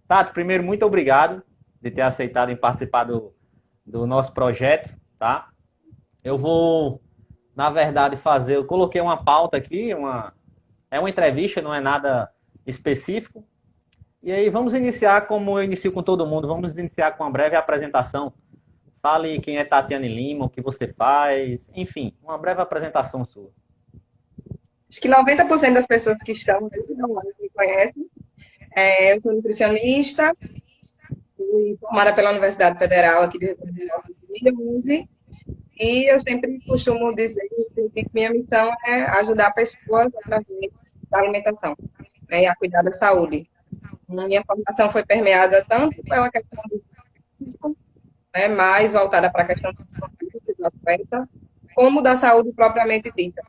Tato, primeiro, muito obrigado de ter aceitado em participar do nosso projeto, tá? Eu vou, na verdade, eu coloquei uma pauta aqui, é uma entrevista, não é nada específico. E aí vamos iniciar como eu inicio com todo mundo, vamos iniciar com uma breve apresentação. Fale quem é Tatiane Lima, o que você faz, enfim, uma breve apresentação sua. Acho que 90% das pessoas que estão nesse trabalho me conhecem. Eu sou nutricionista, fui formada pela Universidade Federal aqui de Rio Grande do Norte em 2011, e eu sempre costumo dizer que minha missão é ajudar pessoas através da alimentação, né, e a cuidar da saúde. Minha formação foi permeada tanto pela questão do físico, né, mais voltada para a questão do aspecto, como da saúde propriamente dita.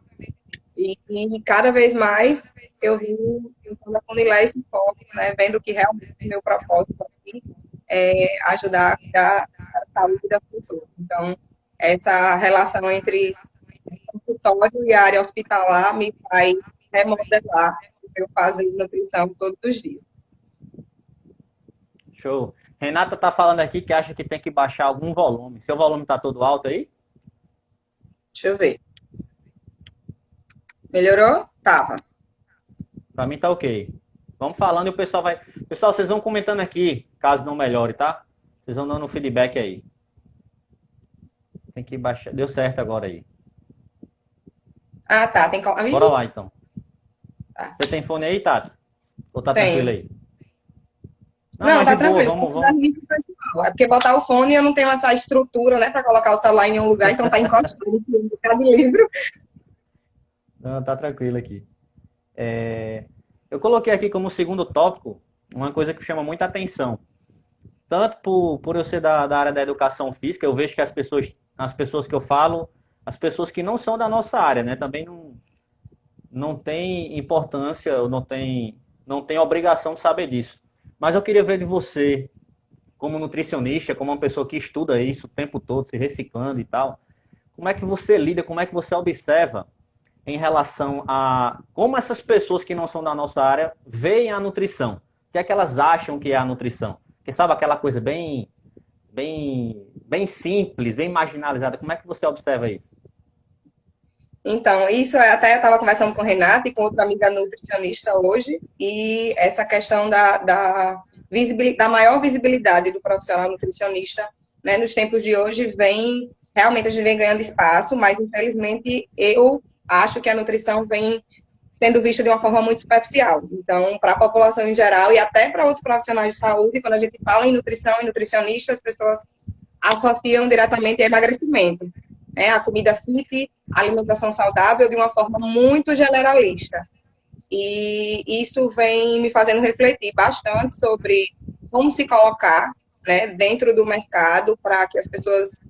E cada vez mais eu vim tentando afunilar esse foco, né, vendo que realmente o meu propósito aqui é ajudar a cuidar da saúde das pessoas. Então, essa relação entre consultório e área hospitalar me faz remodelar o que eu faço em nutrição todos os dias. Show. Renata tá falando aqui que acha que tem que baixar algum volume. Seu volume tá todo alto aí? Deixa eu ver. Melhorou? Tava. Pra mim tá ok. Vamos falando e o pessoal vai. Pessoal, vocês vão comentando aqui, caso não melhore, tá? Vocês vão dando feedback aí. Tem que baixar. Deu certo agora aí. Ah, tá. Tem Bora Ih, lá então. tá. Você tem fone aí, Tati? Ou tá tranquilo Tenho. aí? Não, Não, mas de tá boa, tranquilo. Só vamos, se dá vamos. link pro pessoal. É porque botar o fone eu não tenho essa estrutura, né, para colocar o celular em um lugar, então tá encostado em cada livro. Não, tá tranquilo aqui. Eu coloquei aqui como segundo tópico uma coisa que chama muita atenção. Tanto por eu ser da área da educação física, eu vejo que as pessoas que eu falo, as pessoas que não são da nossa área, né, também não tem importância, ou não tem obrigação de saber disso. Mas eu queria ver de você, como nutricionista, como uma pessoa que estuda isso o tempo todo, se reciclando e tal, como é que você lida, como é que você observa em relação a como essas pessoas que não são da nossa área veem a nutrição? O que é que elas acham que é a nutrição? Que sabe aquela coisa bem simples, bem marginalizada. Como é que você observa isso? Então, isso até eu estava conversando com o Renato e com outra amiga nutricionista hoje, e essa questão da maior visibilidade do profissional nutricionista, né, nos tempos de hoje, realmente a gente vem ganhando espaço, mas infelizmente eu acho que a nutrição vem sendo vista de uma forma muito superficial. Então, para a população em geral e até para outros profissionais de saúde, quando a gente fala em nutrição e nutricionista, as pessoas associam diretamente a emagrecimento, né? A comida fit, a alimentação saudável de uma forma muito generalista. E isso vem me fazendo refletir bastante sobre como se colocar, né, dentro do mercado para que as pessoas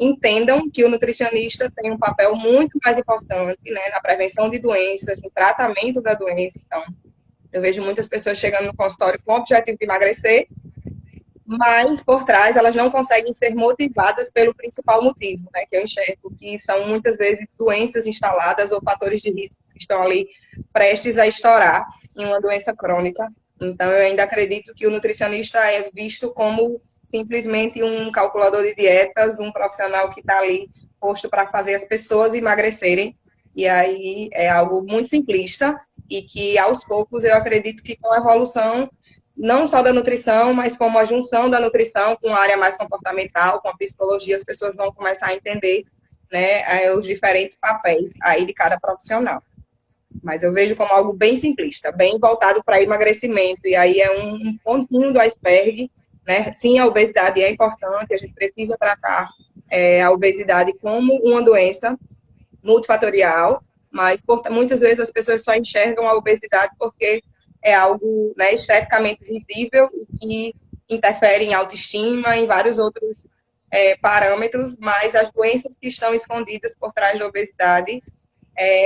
entendam que o nutricionista tem um papel muito mais importante, né, na prevenção de doenças, no tratamento da doença. Então, eu vejo muitas pessoas chegando no consultório com o objetivo de emagrecer, mas por trás elas não conseguem ser motivadas pelo principal motivo, né, que eu enxergo que são muitas vezes doenças instaladas ou fatores de risco que estão ali prestes a estourar em uma doença crônica. Então, eu ainda acredito que o nutricionista é visto como simplesmente um calculador de dietas, um profissional que está ali posto para fazer as pessoas emagrecerem, e aí é algo muito simplista e que aos poucos eu acredito que com a evolução não só da nutrição, mas como a junção da nutrição com a área mais comportamental, com a psicologia, as pessoas vão começar a entender, né, os diferentes papéis aí de cada profissional. Mas eu vejo como algo bem simplista, bem voltado para emagrecimento, e aí é um pontinho do iceberg, né? Sim, a obesidade é importante, a gente precisa tratar a obesidade como uma doença multifatorial, mas muitas vezes as pessoas só enxergam a obesidade porque é algo, né, esteticamente visível e que interfere em autoestima, em vários outros parâmetros, mas as doenças que estão escondidas por trás da obesidade,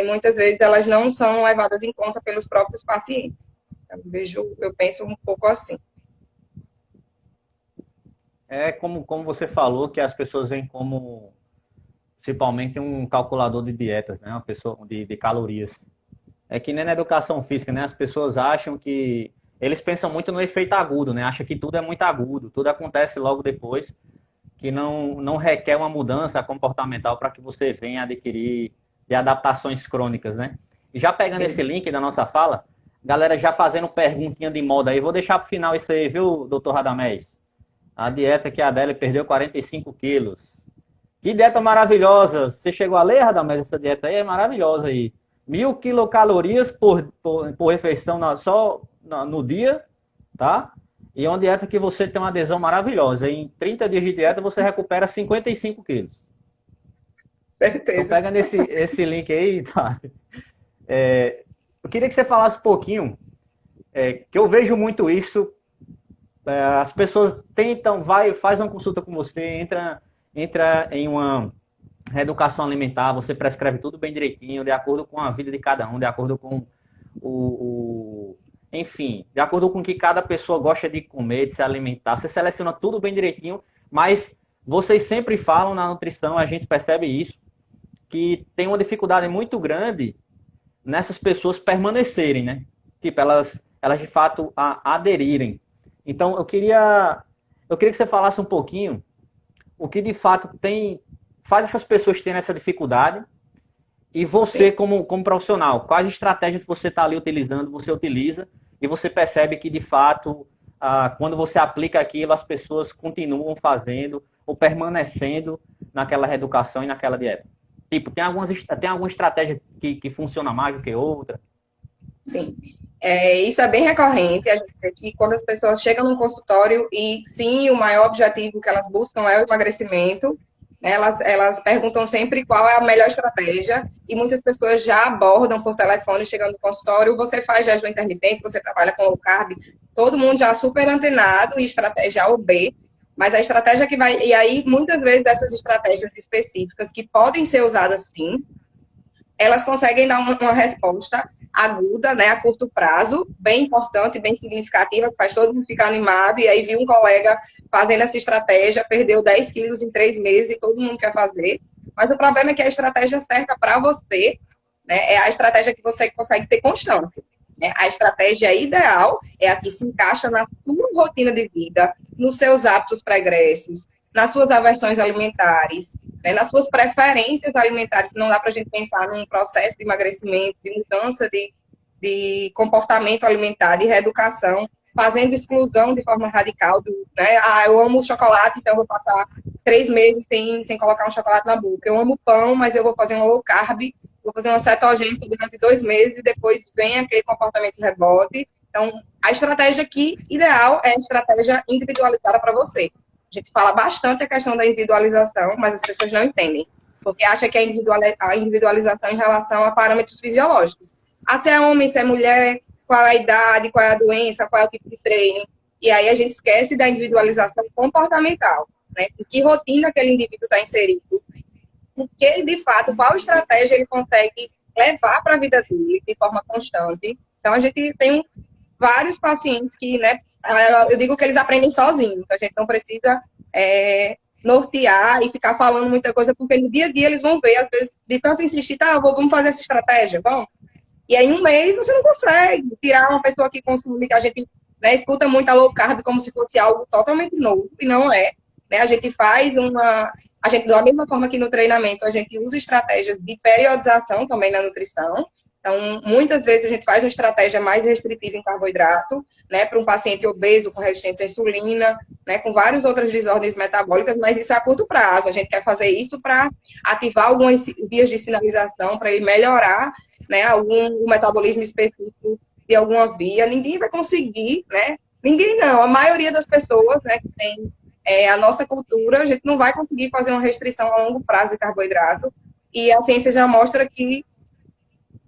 muitas vezes elas não são levadas em conta pelos próprios pacientes. Eu penso um pouco assim. É como você falou, que as pessoas veem como principalmente um calculador de dietas, né? Uma pessoa de calorias. É que nem na educação física, né? As pessoas acham que eles pensam muito no efeito agudo, né? Acha que tudo é muito agudo, tudo acontece logo depois, que não requer uma mudança comportamental para que você venha adquirir de adaptações crônicas, né? E já pegando esse Sim. link da nossa fala, galera já fazendo perguntinha de moda aí, vou deixar para o final isso aí, viu, doutor Radamés? A dieta que a Adélia perdeu 45 quilos. Que dieta maravilhosa! Você chegou a ler, Radamés, essa dieta aí é maravilhosa aí. 1.000 quilocalorias por refeição no dia, tá? E é uma dieta que você tem uma adesão maravilhosa. Em 30 dias de dieta você recupera 55 quilos. Então Certeza. pega esse link aí, tá? Eu queria que você falasse um pouquinho, que eu vejo muito isso. As pessoas tentam, faz uma consulta com você, entra em uma reeducação alimentar, você prescreve tudo bem direitinho, de acordo com a vida de cada um, de acordo com enfim, de acordo com o que cada pessoa gosta de comer, de se alimentar. Você seleciona tudo bem direitinho, mas vocês sempre falam na nutrição, a gente percebe isso, que tem uma dificuldade muito grande nessas pessoas permanecerem, né? Tipo, elas de fato aderirem. Então, eu queria que você falasse um pouquinho o que de fato faz essas pessoas terem essa dificuldade e você, Sim. como profissional, quais estratégias você está ali utilizando, você utiliza e você percebe que de fato, quando você aplica aquilo, as pessoas continuam fazendo ou permanecendo naquela reeducação e naquela dieta. Tipo, tem alguma estratégia que funciona mais do que outra? Sim. Isso é bem recorrente, a gente vê que quando as pessoas chegam no consultório e sim, o maior objetivo que elas buscam é o emagrecimento, né, elas perguntam sempre qual é a melhor estratégia e muitas pessoas já abordam por telefone chegando no consultório, você faz jejum intermitente, você trabalha com low carb, todo mundo já super antenado em estratégia A ou B, mas a estratégia que vai, e aí muitas vezes essas estratégias específicas que podem ser usadas sim, elas conseguem dar uma resposta aguda, né, a curto prazo, bem importante, bem significativa, que faz todo mundo ficar animado, e aí viu um colega fazendo essa estratégia, perdeu 10 quilos em 3 meses e todo mundo quer fazer, mas o problema é que a estratégia certa para você, né, é a estratégia que você consegue ter constância. Né? A estratégia ideal é a que se encaixa na sua rotina de vida, nos seus hábitos pregressos, nas suas aversões alimentares, né, nas suas preferências alimentares, não dá para a gente pensar num processo de emagrecimento, de mudança de comportamento alimentar, de reeducação, fazendo exclusão de forma radical, né? Eu amo chocolate, então eu vou passar 3 meses sem colocar um chocolate na boca. Eu amo pão, mas eu vou fazer um low carb, vou fazer uma cetogênica durante 2 meses e depois vem aquele comportamento de rebote. Então, a estratégia aqui, ideal, é a estratégia individualizada para você. A gente fala bastante a questão da individualização, mas as pessoas não entendem, porque acham que a individualização em relação a parâmetros fisiológicos. Se é homem, se é mulher, qual é a idade, qual é a doença, qual é o tipo de treino. E aí a gente esquece da individualização comportamental, né? Em que rotina aquele indivíduo está inserido, porque, de fato, qual estratégia ele consegue levar para a vida dele de forma constante. Então, a gente tem vários pacientes que, né, eu digo que eles aprendem sozinhos, a gente não precisa nortear e ficar falando muita coisa, porque no dia a dia eles vão ver, às vezes, de tanto insistir, tá, vamos fazer essa estratégia, vamos. E aí, em um mês, você não consegue tirar uma pessoa que consome, que a gente, né, escuta muito a low carb como se fosse algo totalmente novo, e não é. Né? A gente faz a gente, da mesma forma que no treinamento, a gente usa estratégias de periodização também na nutrição. Então, muitas vezes a gente faz uma estratégia mais restritiva em carboidrato, né, para um paciente obeso com resistência à insulina, né, com várias outras desordens metabólicas, mas isso é a curto prazo. A gente quer fazer isso para ativar algumas vias de sinalização, para ele melhorar, né, o metabolismo específico de alguma via. Ninguém vai conseguir, né, ninguém não, a maioria das pessoas, né, que tem a nossa cultura, a gente não vai conseguir fazer uma restrição a longo prazo de carboidrato, e a ciência já mostra que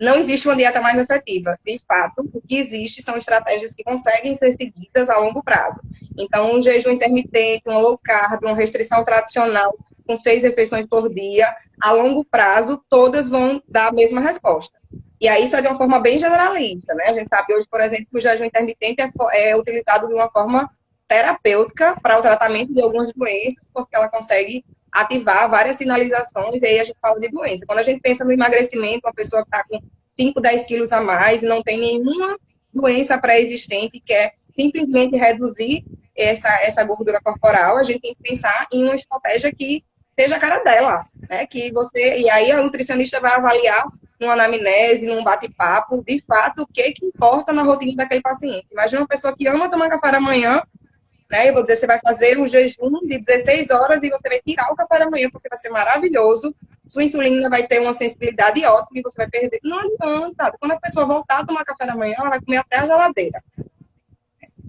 não existe uma dieta mais efetiva. De fato, o que existe são estratégias que conseguem ser seguidas a longo prazo. Então, um jejum intermitente, um low carb, uma restrição tradicional com 6 refeições por dia, a longo prazo, todas vão dar a mesma resposta. E aí, isso é de uma forma bem generalista, né? A gente sabe hoje, por exemplo, que o jejum intermitente é utilizado de uma forma terapêutica para o tratamento de algumas doenças, porque ela consegue ativar várias sinalizações, e aí a gente fala de doença. Quando a gente pensa no emagrecimento, uma pessoa que está com 5, 10 quilos a mais e não tem nenhuma doença pré-existente, que é simplesmente reduzir essa gordura corporal, a gente tem que pensar em uma estratégia que seja a cara dela, né? Que você, e aí a nutricionista vai avaliar numa anamnese, num bate-papo, de fato, o que importa na rotina daquele paciente. Imagina uma pessoa que ama tomar café da manhã, né? Eu vou dizer, você vai fazer um jejum de 16 horas e você vai tirar o café da manhã, porque vai ser maravilhoso, sua insulina vai ter uma sensibilidade ótima e você vai perder. Não adianta. Quando a pessoa voltar a tomar café da manhã, ela vai comer até a geladeira.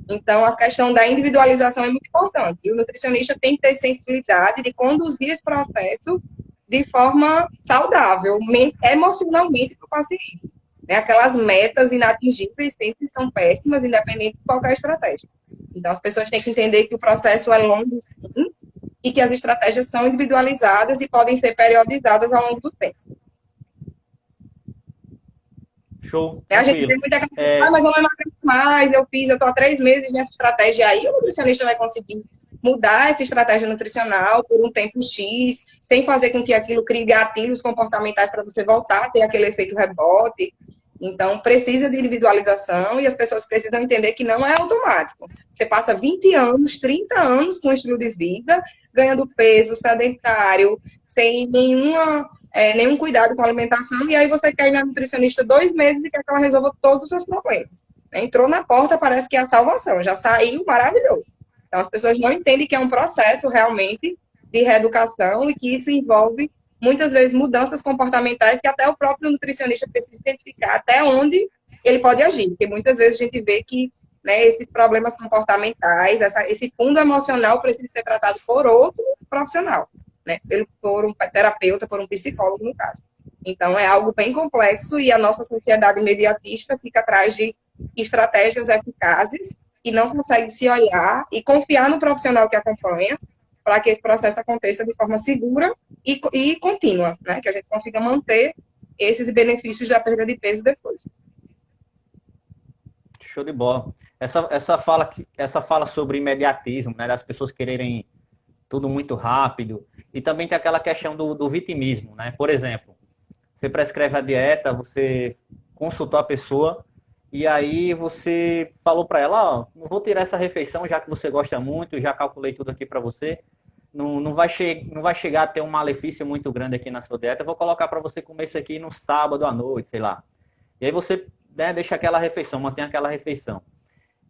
Então, a questão da individualização é muito importante. E o nutricionista tem que ter sensibilidade de conduzir esse processo de forma saudável, emocionalmente para o paciente. Né? Aquelas metas inatingíveis sempre são péssimas, independente de qualquer estratégia. Então, as pessoas têm que entender que o processo é longo, sim, e que as estratégias são individualizadas e podem ser periodizadas ao longo do tempo. Show, A gente tranquilo. tem muita gente, mas eu não emagreço mais, eu estou há 3 meses nessa estratégia, aí o nutricionista vai conseguir mudar essa estratégia nutricional por um tempo X, sem fazer com que aquilo crie gatilhos comportamentais para você voltar a ter aquele efeito rebote. Então, precisa de individualização e as pessoas precisam entender que não é automático. Você passa 20 anos, 30 anos com um estilo de vida, ganhando peso, sedentário, sem nenhum cuidado com a alimentação, e aí você quer ir na nutricionista 2 meses e quer que ela resolva todos os seus problemas. Entrou na porta, parece que é a salvação, já saiu, maravilhoso. Então, as pessoas não entendem que é um processo realmente de reeducação e que isso envolve, muitas vezes, mudanças comportamentais que até o próprio nutricionista precisa identificar até onde ele pode agir, porque muitas vezes a gente vê que, né, esses problemas comportamentais, esse fundo emocional precisa ser tratado por outro profissional, né, por um terapeuta, por um psicólogo, no caso. Então, é algo bem complexo e a nossa sociedade imediatista fica atrás de estratégias eficazes e não consegue se olhar e confiar no profissional que acompanha para que esse processo aconteça de forma segura e contínua, né? Que a gente consiga manter esses benefícios da perda de peso depois. Show de bola. Essa fala sobre imediatismo, né, das pessoas quererem tudo muito rápido, e também tem aquela questão do vitimismo, né? Por exemplo, você prescreve a dieta, você consultou a pessoa, e aí você falou para ela, ó, não vou tirar essa refeição já que você gosta muito, já calculei tudo aqui para você, não vai chegar a ter um malefício muito grande aqui na sua dieta, eu vou colocar para você comer isso aqui no sábado à noite, sei lá. E aí você, né, deixa aquela refeição, mantém aquela refeição.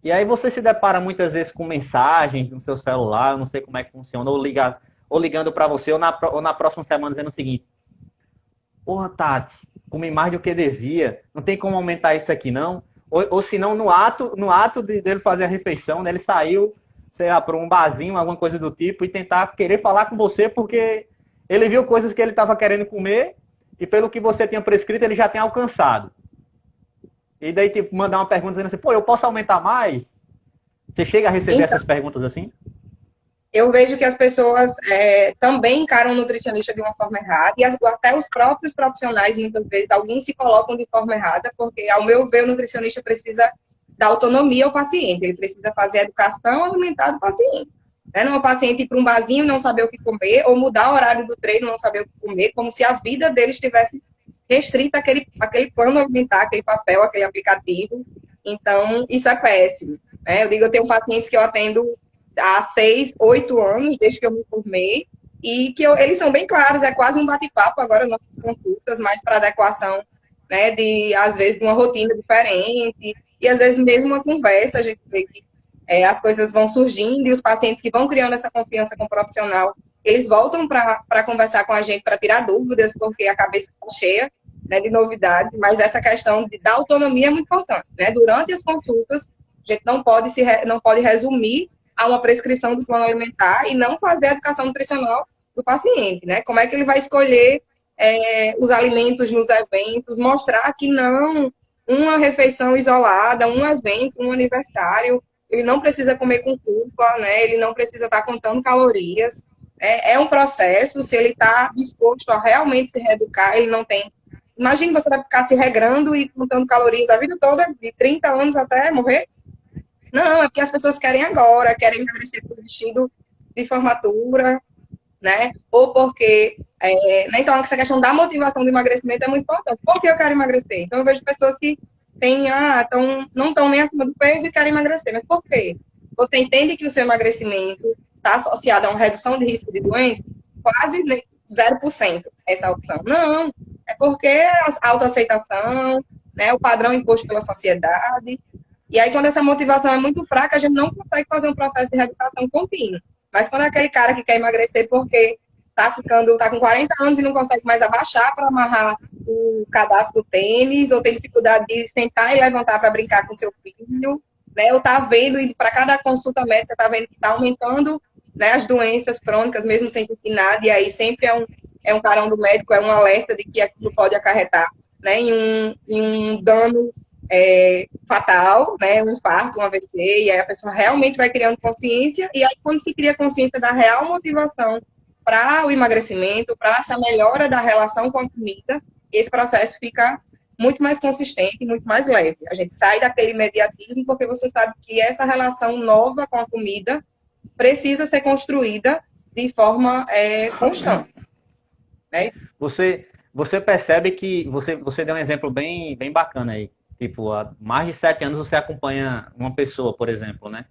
E aí você se depara muitas vezes com mensagens no seu celular, eu não sei como é que funciona, ou ligando para você, ou na próxima semana dizendo o seguinte, porra, Tati, comi mais do que devia, não tem como aumentar isso aqui não? Ou se não, no ato dele fazer a refeição, né, ele saiu, sei lá, para um barzinho, alguma coisa do tipo, e tentar querer falar com você, porque ele viu coisas que ele estava querendo comer, e pelo que você tinha prescrito, ele já tem alcançado. E daí, tipo, mandar uma pergunta dizendo assim, pô, eu posso aumentar mais? Você chega a receber essas perguntas assim? Eu vejo que as pessoas também encaram o nutricionista de uma forma errada, e até os próprios profissionais, muitas vezes, alguns se colocam de forma errada, porque, ao meu ver, o nutricionista precisa dar autonomia ao paciente, ele precisa fazer a educação alimentar do paciente. Né? Não é o paciente ir para um barzinho e não saber o que comer, ou mudar o horário do treino e não saber o que comer, como se a vida dele estivesse restrita àquele plano alimentar, aquele papel, aquele aplicativo. Então, isso é péssimo. Né? Eu digo, eu tenho pacientes que eu atendo há 6, 8 anos, desde que eu me formei, e que eles são bem claros, é quase um bate-papo agora nas consultas, mais para adequação, né, de, às vezes, uma rotina diferente, e às vezes mesmo uma conversa, a gente vê que as coisas vão surgindo, e os pacientes que vão criando essa confiança com o profissional, eles voltam para conversar com a gente, para tirar dúvidas, porque a cabeça está cheia, né, de novidades, mas essa questão da autonomia é muito importante, né, durante as consultas, a gente não pode resumir a uma prescrição do plano alimentar e não fazer a educação nutricional do paciente, né? Como é que ele vai escolher os alimentos nos eventos, mostrar que não uma refeição isolada, um evento, um aniversário, ele não precisa comer com culpa, né? Ele não precisa estar contando calorias. É um processo, se ele está disposto a realmente se reeducar, ele não tem... Imagine você vai ficar se regrando e contando calorias a vida toda, de 30 anos até morrer. Não, é porque as pessoas querem agora, querem emagrecer com vestido de formatura, né? Ou porque... né? Então, essa questão da motivação do emagrecimento é muito importante. Por que eu quero emagrecer? Então, eu vejo pessoas que não estão nem acima do peso e querem emagrecer. Mas por quê? Você entende que o seu emagrecimento está associado a uma redução de risco de doença? Quase 0% essa opção. Não, é porque a autoaceitação, né, o padrão imposto pela sociedade. E aí, quando essa motivação é muito fraca, a gente não consegue fazer um processo de reeducação contínuo. Mas quando é aquele cara que quer emagrecer porque tá com 40 anos e não consegue mais abaixar para amarrar o cadastro do tênis, ou tem dificuldade de sentar e levantar para brincar com seu filho, né? Ou tá vendo, e para cada consulta médica, tá vendo que tá aumentando, né, as doenças crônicas, mesmo sem sentir nada, e aí sempre é um carão do médico, é um alerta de que aquilo pode acarretar, né, em um dano fatal, né, um infarto, um AVC, e aí a pessoa realmente vai criando consciência, e aí quando se cria consciência da real motivação para o emagrecimento, para essa melhora da relação com a comida, esse processo fica muito mais consistente, muito mais leve. A gente sai daquele imediatismo porque você sabe que essa relação nova com a comida precisa ser construída de forma constante. Né? Você percebe que você deu um exemplo bem bacana aí. Tipo, há mais de 7 anos você acompanha uma pessoa, por exemplo, né?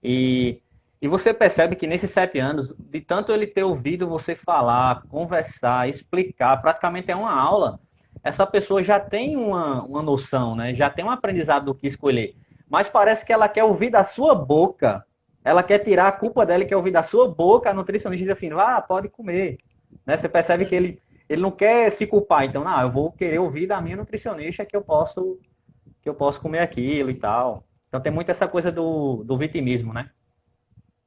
E você percebe que nesses 7 anos, de tanto ele ter ouvido você falar, conversar, explicar, praticamente é uma aula, essa pessoa já tem uma noção, né? Já tem um aprendizado do que escolher. Mas parece que ela quer ouvir da sua boca, ela quer tirar a culpa dela e quer ouvir da sua boca, a nutricionista diz assim, vá, pode comer. Né? Você percebe que ele não quer se culpar, então, não, eu vou querer ouvir da minha nutricionista que eu posso comer aquilo e tal. Então tem muito essa coisa do vitimismo, né?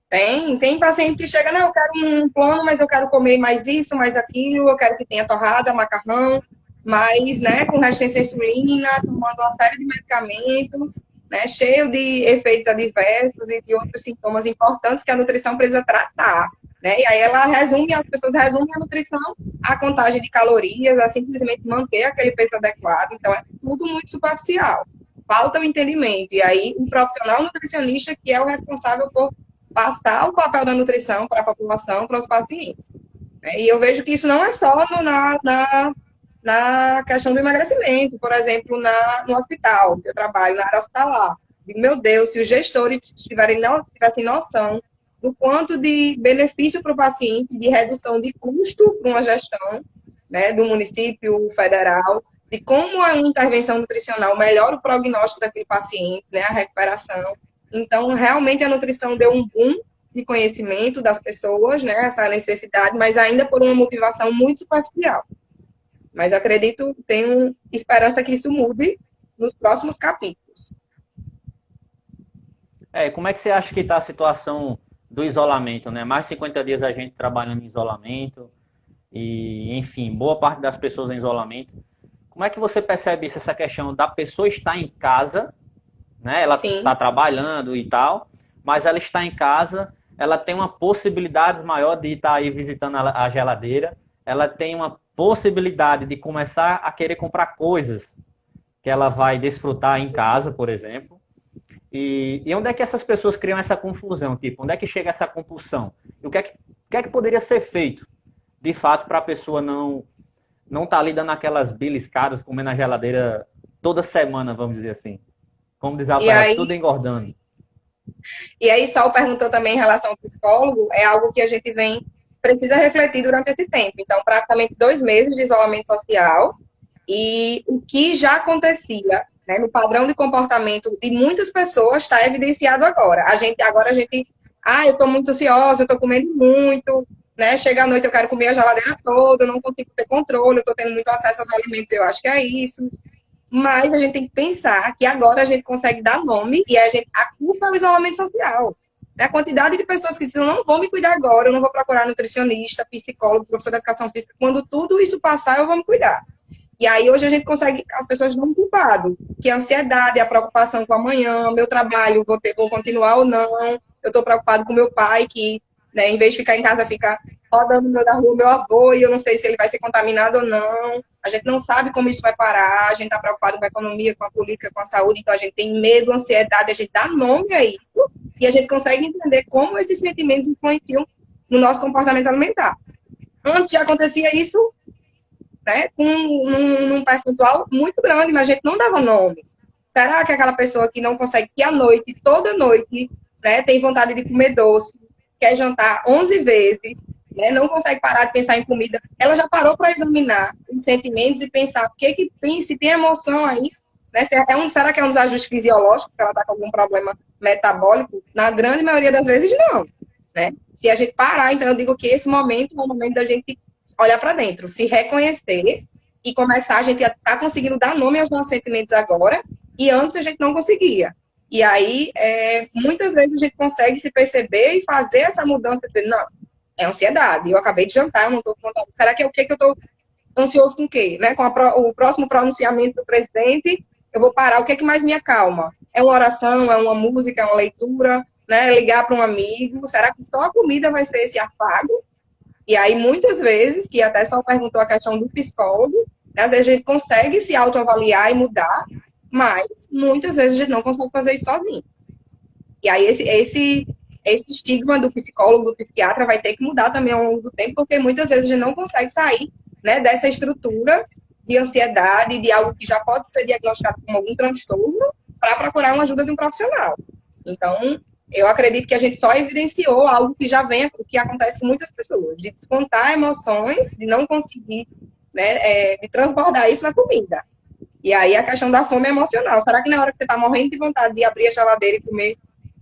Tem paciente que chega, não, eu quero um plano, mas eu quero comer mais isso, mais aquilo, eu quero que tenha torrada, macarrão, mas, né, com resistência à insulina, tomando uma série de medicamentos, né, cheio de efeitos adversos e de outros sintomas importantes que a nutrição precisa tratar, né, e aí as pessoas resumem a nutrição à contagem de calorias, a simplesmente manter aquele peso adequado, então é tudo muito superficial, falta o entendimento, e aí um profissional nutricionista que é o responsável por passar o papel da nutrição para a população, para os pacientes. E eu vejo que isso não é só na questão do emagrecimento, por exemplo, no hospital, que eu trabalho, na área hospitalar. Digo, meu Deus, se os gestores tivessem noção do quanto de benefício para o paciente, de redução de custo para uma gestão, né, do município federal, de como a intervenção nutricional melhora o prognóstico daquele paciente, né, a recuperação. Então, realmente, a nutrição deu um boom de conhecimento das pessoas, né, essa necessidade, mas ainda por uma motivação muito superficial. Mas acredito, tenho esperança que isso mude nos próximos capítulos. Como é que você acha que está a situação do isolamento, né? Mais de 50 dias a gente trabalhando em isolamento e, enfim, boa parte das pessoas em isolamento. Como é que você percebe isso, essa questão da pessoa estar em casa, né? Ela está trabalhando e tal, mas ela está em casa, ela tem uma possibilidade maior de estar aí visitando a geladeira, ela tem uma possibilidade de começar a querer comprar coisas que ela vai desfrutar em casa, por exemplo. E onde é que essas pessoas criam essa confusão? Tipo, onde é que chega essa compulsão? E o que é que poderia ser feito, de fato, para a pessoa não estar ali dando aquelas beliscadas, comendo na geladeira toda semana, vamos dizer assim? Como diz a palavra, tudo engordando. E aí, Saul perguntou também em relação ao psicólogo, é algo que a gente precisa refletir durante esse tempo. Então, praticamente 2 meses de isolamento social, e o que já acontecia, né, no padrão de comportamento de muitas pessoas está evidenciado agora. Eu estou muito ansiosa, eu estou comendo muito, né, chega à noite eu quero comer a geladeira toda, eu não consigo ter controle, eu estou tendo muito acesso aos alimentos, eu acho que é isso. Mas a gente tem que pensar que agora a gente consegue dar nome e a culpa é o isolamento social. A quantidade de pessoas que dizem, eu não vou me cuidar agora, eu não vou procurar nutricionista, psicólogo, professor de educação física, quando tudo isso passar, eu vou me cuidar. E aí hoje a gente consegue, as pessoas não culpado, que a ansiedade, a preocupação com amanhã, meu trabalho, vou continuar ou não, eu estou preocupado com meu pai, que, né, em vez de ficar em casa, fica rodando no meio da rua, meu avô, e eu não sei se ele vai ser contaminado ou não, a gente não sabe como isso vai parar, a gente está preocupado com a economia, com a política, com a saúde, então a gente tem medo, ansiedade, a gente dá nome a isso, e a gente consegue entender como esses sentimentos influenciam no nosso comportamento alimentar. Antes já acontecia isso, né, num percentual muito grande, mas a gente não dava nome. Será que aquela pessoa que não consegue, que à noite, toda noite, né, tem vontade de comer doce, quer jantar 11 vezes, né, não consegue parar de pensar em comida, ela já parou para examinar os sentimentos e pensar o que que tem, se tem emoção aí, né, será que é um desajuste fisiológico, que ela está com algum problema metabólico? Na grande maioria das vezes, não. Né? Se a gente parar, então eu digo que esse momento é o momento da gente olhar para dentro, se reconhecer e começar, a gente está conseguindo dar nome aos nossos sentimentos agora, e antes a gente não conseguia. E aí, muitas vezes a gente consegue se perceber e fazer essa mudança, de, não, é ansiedade, eu acabei de jantar, eu não estou com vontade. Será que é o que eu estou ansioso com o quê? Né? Com o próximo pronunciamento do presidente, eu vou parar, o que é que mais me acalma? É uma oração, é uma música, é uma leitura, né? Ligar para um amigo, será que só a comida vai ser esse afago? E aí, muitas vezes, que até só perguntou a questão do psicólogo, né? Às vezes a gente consegue se autoavaliar e mudar, mas muitas vezes a gente não consegue fazer isso sozinho. E aí esse estigma do psicólogo, do psiquiatra vai ter que mudar também ao longo do tempo, porque muitas vezes a gente não consegue sair, né, dessa estrutura de ansiedade, de algo que já pode ser diagnosticado como algum transtorno, para procurar uma ajuda de um profissional. Então, eu acredito que a gente só evidenciou algo que já vem, o que acontece com muitas pessoas, de descontar emoções, de não conseguir, né, de transbordar isso na comida. E aí a questão da fome emocional. Será que na hora que você está morrendo de vontade de abrir a geladeira e comer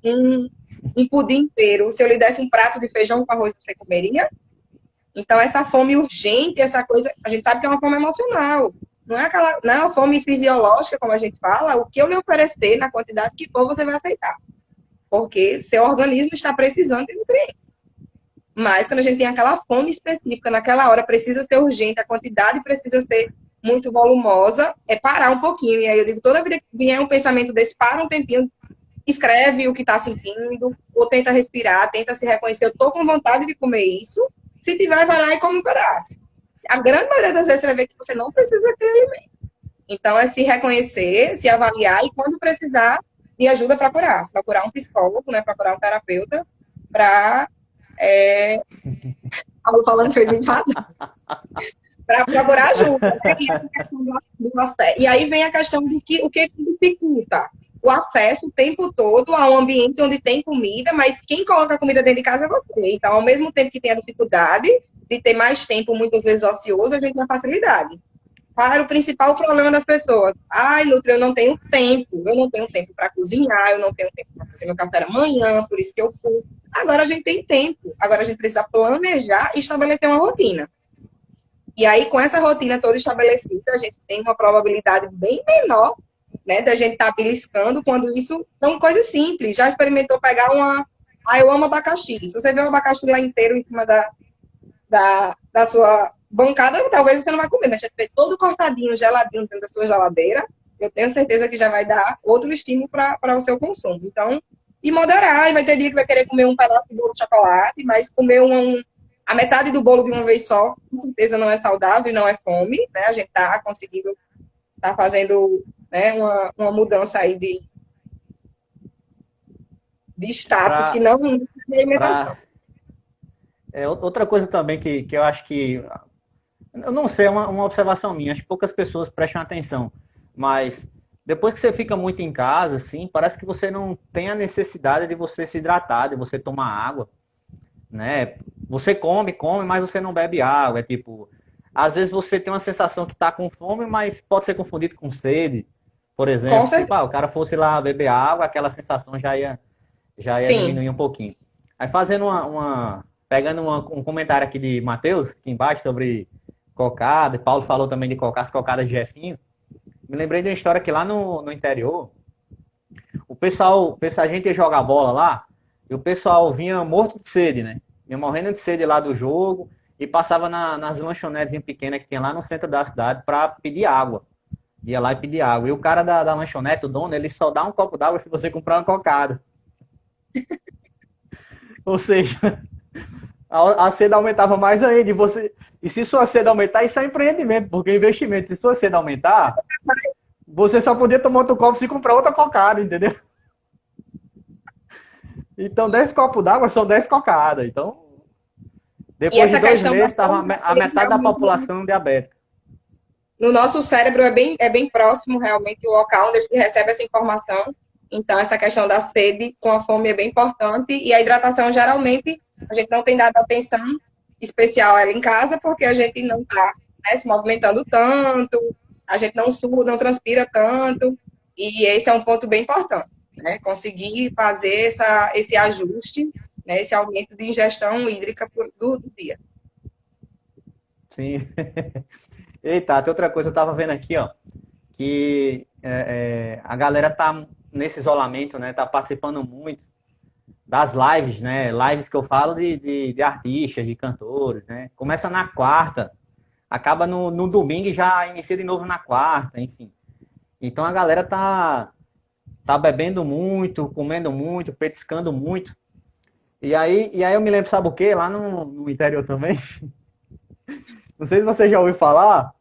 um pudim inteiro, se eu lhe desse um prato de feijão com arroz, você comeria? Então, essa fome urgente, essa coisa, a gente sabe que é uma fome emocional. Não é uma fome fisiológica, como a gente fala, o que eu lhe oferecer na quantidade que for, você vai aceitar. Porque seu organismo está precisando de nutrientes. Mas quando a gente tem aquela fome específica, naquela hora precisa ser urgente, a quantidade precisa ser muito volumosa, é parar um pouquinho. E aí eu digo, toda vida que vier um pensamento desse, para um tempinho, escreve o que está sentindo, ou tenta respirar, tenta se reconhecer, eu estou com vontade de comer isso, se tiver, vai lá e come um pedaço. A grande maioria das vezes você vai ver que você não precisa daquele alimento. Então, é se reconhecer, se avaliar, e quando precisar, de ajuda, procurar um psicólogo, né, procurar um terapeuta, para... falando fez empate. Para procurar ajuda. Né? E aí vem a questão do o que dificulta o acesso o tempo todo a um ambiente onde tem comida, mas quem coloca a comida dentro de casa é você. Então, ao mesmo tempo que tem a dificuldade de ter mais tempo, muitas vezes ocioso, a gente tem a facilidade. Qual era o principal problema das pessoas? Ai, Nutri, eu não tenho tempo para cozinhar, eu não tenho tempo para fazer meu café da manhã, por isso que eu fui. Agora a gente tem tempo, agora a gente precisa planejar e estabelecer uma rotina. E aí, com essa rotina toda estabelecida, a gente tem uma probabilidade bem menor, né, da gente estar beliscando, quando isso são coisas simples. Já experimentou pegar eu amo abacaxi. Se você vê um abacaxi lá inteiro em cima da sua bancada, talvez você não vai comer, mas você vê todo cortadinho, geladinho dentro da sua geladeira, eu tenho certeza que já vai dar outro estímulo para o seu consumo. Então, e moderar, e vai ter dia que vai querer comer um pedaço de bolo de chocolate, mas comer a metade do bolo de uma vez só, com certeza não é saudável e não é fome, né? A gente está conseguindo, está fazendo, né, uma mudança aí de status que não é alimentação. Outra coisa também que eu acho que, eu não sei, é uma observação minha, acho que poucas pessoas prestam atenção, mas depois que você fica muito em casa, assim, parece que você não tem a necessidade de você se hidratar, de você tomar água, né? Você come, mas você não bebe água, é tipo, às vezes você tem uma sensação que tá com fome, mas pode ser confundido com sede, por exemplo, tipo, o cara fosse lá beber água, aquela sensação já ia diminuir um pouquinho. Aí fazendo pegando um comentário aqui de Matheus, aqui embaixo, sobre cocada, Paulo falou também de as cocadas de Jefinho, me lembrei de uma história que lá no interior, a gente ia jogar bola lá, e o pessoal vinha morto de sede, né? Vinha morrendo de sede lá do jogo, e passava nas lanchonetes pequenas que tinha lá no centro da cidade para pedir água. Ia lá e pedir água. E o cara da lanchonete, o dono, ele só dá um copo d'água se você comprar uma cocada. Ou seja, a sede aumentava mais ainda. E se sua sede aumentar, isso é empreendimento, porque é investimento. Se sua sede aumentar, você só podia tomar outro copo se comprar outra cocada, entendeu? Então, 10 copos d'água são 10 cocadas. Então, depois de 2 meses, estava a metade da população diabética. no nosso cérebro é bem próximo, realmente, o local onde a gente recebe essa informação. Então, essa questão da sede com a fome é bem importante. E a hidratação, geralmente, a gente não tem dado atenção especial a ela em casa, porque a gente não está, né, se movimentando tanto, a gente não sua, não transpira tanto. E esse é um ponto bem importante, né? Conseguir fazer esse ajuste, né, esse aumento de ingestão hídrica do dia. Sim. Eita, tem outra coisa, eu tava vendo aqui, ó, que a galera tá nesse isolamento, né? Tá participando muito das lives, né? Lives que eu falo de artistas, de cantores, né? Começa na quarta, acaba no domingo e já inicia de novo na quarta, enfim. Então a galera tá bebendo muito, comendo muito, petiscando muito. E aí eu me lembro, sabe o quê? Lá no interior também. Não sei se você já ouviu falar,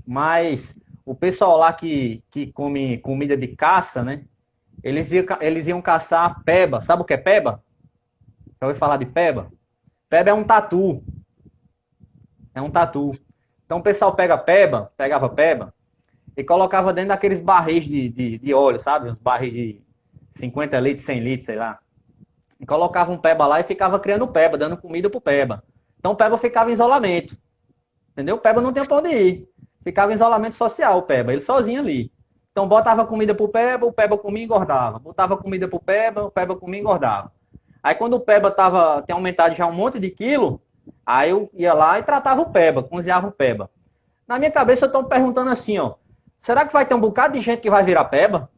mas o pessoal lá que come comida de caça, né? Eles iam caçar peba. Sabe o que é peba? Já ouviu falar de peba? Peba é um tatu. É um tatu. Então o pessoal pegava peba e colocava dentro daqueles barris de óleo, sabe? Uns barris de 50 litros, 100 litros, sei lá. E colocava um peba lá e ficava criando peba, dando comida pro peba. Então o peba ficava em isolamento. Entendeu? O peba não tinha pra onde ir. Ficava em isolamento social, o peba, ele sozinho ali. Então botava comida pro peba, o peba comia e engordava. Botava comida pro peba, o peba comia e engordava. Aí quando o peba tinha aumentado já um monte de quilo, aí eu ia lá e tratava o peba, cozinhava o peba. Na minha cabeça eu tô perguntando assim, ó, será que vai ter um bocado de gente que vai virar peba?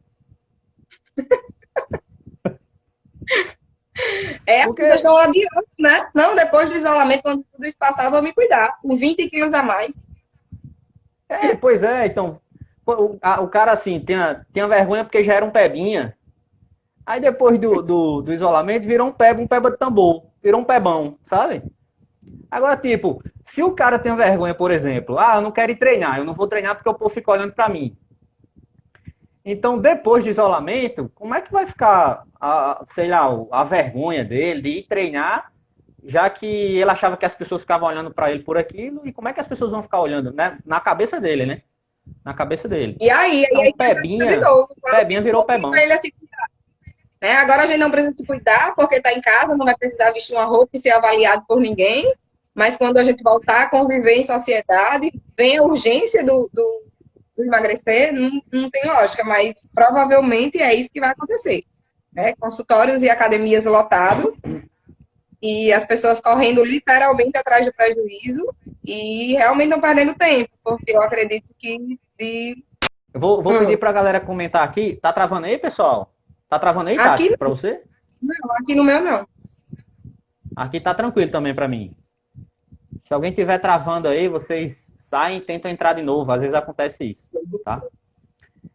É, as pessoas Porque, estão adiando, né? Não, depois do isolamento, quando tudo isso passar, eu vou me cuidar. Com 20 quilos a mais. pois é, então, o cara assim, tinha vergonha porque já era um pebinha. Aí depois do isolamento virou um peba de tambor, virou um pebão, sabe? Agora, tipo, se o cara tem vergonha, por exemplo, eu não quero ir treinar, eu não vou treinar porque o povo fica olhando pra mim. Então, depois do isolamento, como é que vai ficar, sei lá, a vergonha dele de ir treinar, já que ele achava que as pessoas ficavam olhando pra ele por aquilo, e como é que as pessoas vão ficar olhando, né? Na cabeça dele, né? Na cabeça dele. E aí Então, que aconteceu de novo. Pebinha virou pebão. Ele assim, né? Agora a gente não precisa se cuidar, porque está em casa, não vai precisar vestir uma roupa e ser avaliado por ninguém. Mas quando a gente voltar a conviver em sociedade, vem a urgência do emagrecer, não tem lógica, mas provavelmente é isso que vai acontecer. Né? Consultórios e academias lotados, e as pessoas correndo literalmente atrás do prejuízo, e realmente não perdendo tempo, porque eu acredito que Eu vou pedir pra galera comentar aqui. Tá travando aí, pessoal? Tá travando aí, aqui Tati? Pra você? não, aqui no meu não. Aqui tá tranquilo também pra mim. Se alguém tiver travando aí, vocês saem e tentam entrar de novo. Às vezes acontece isso, tá?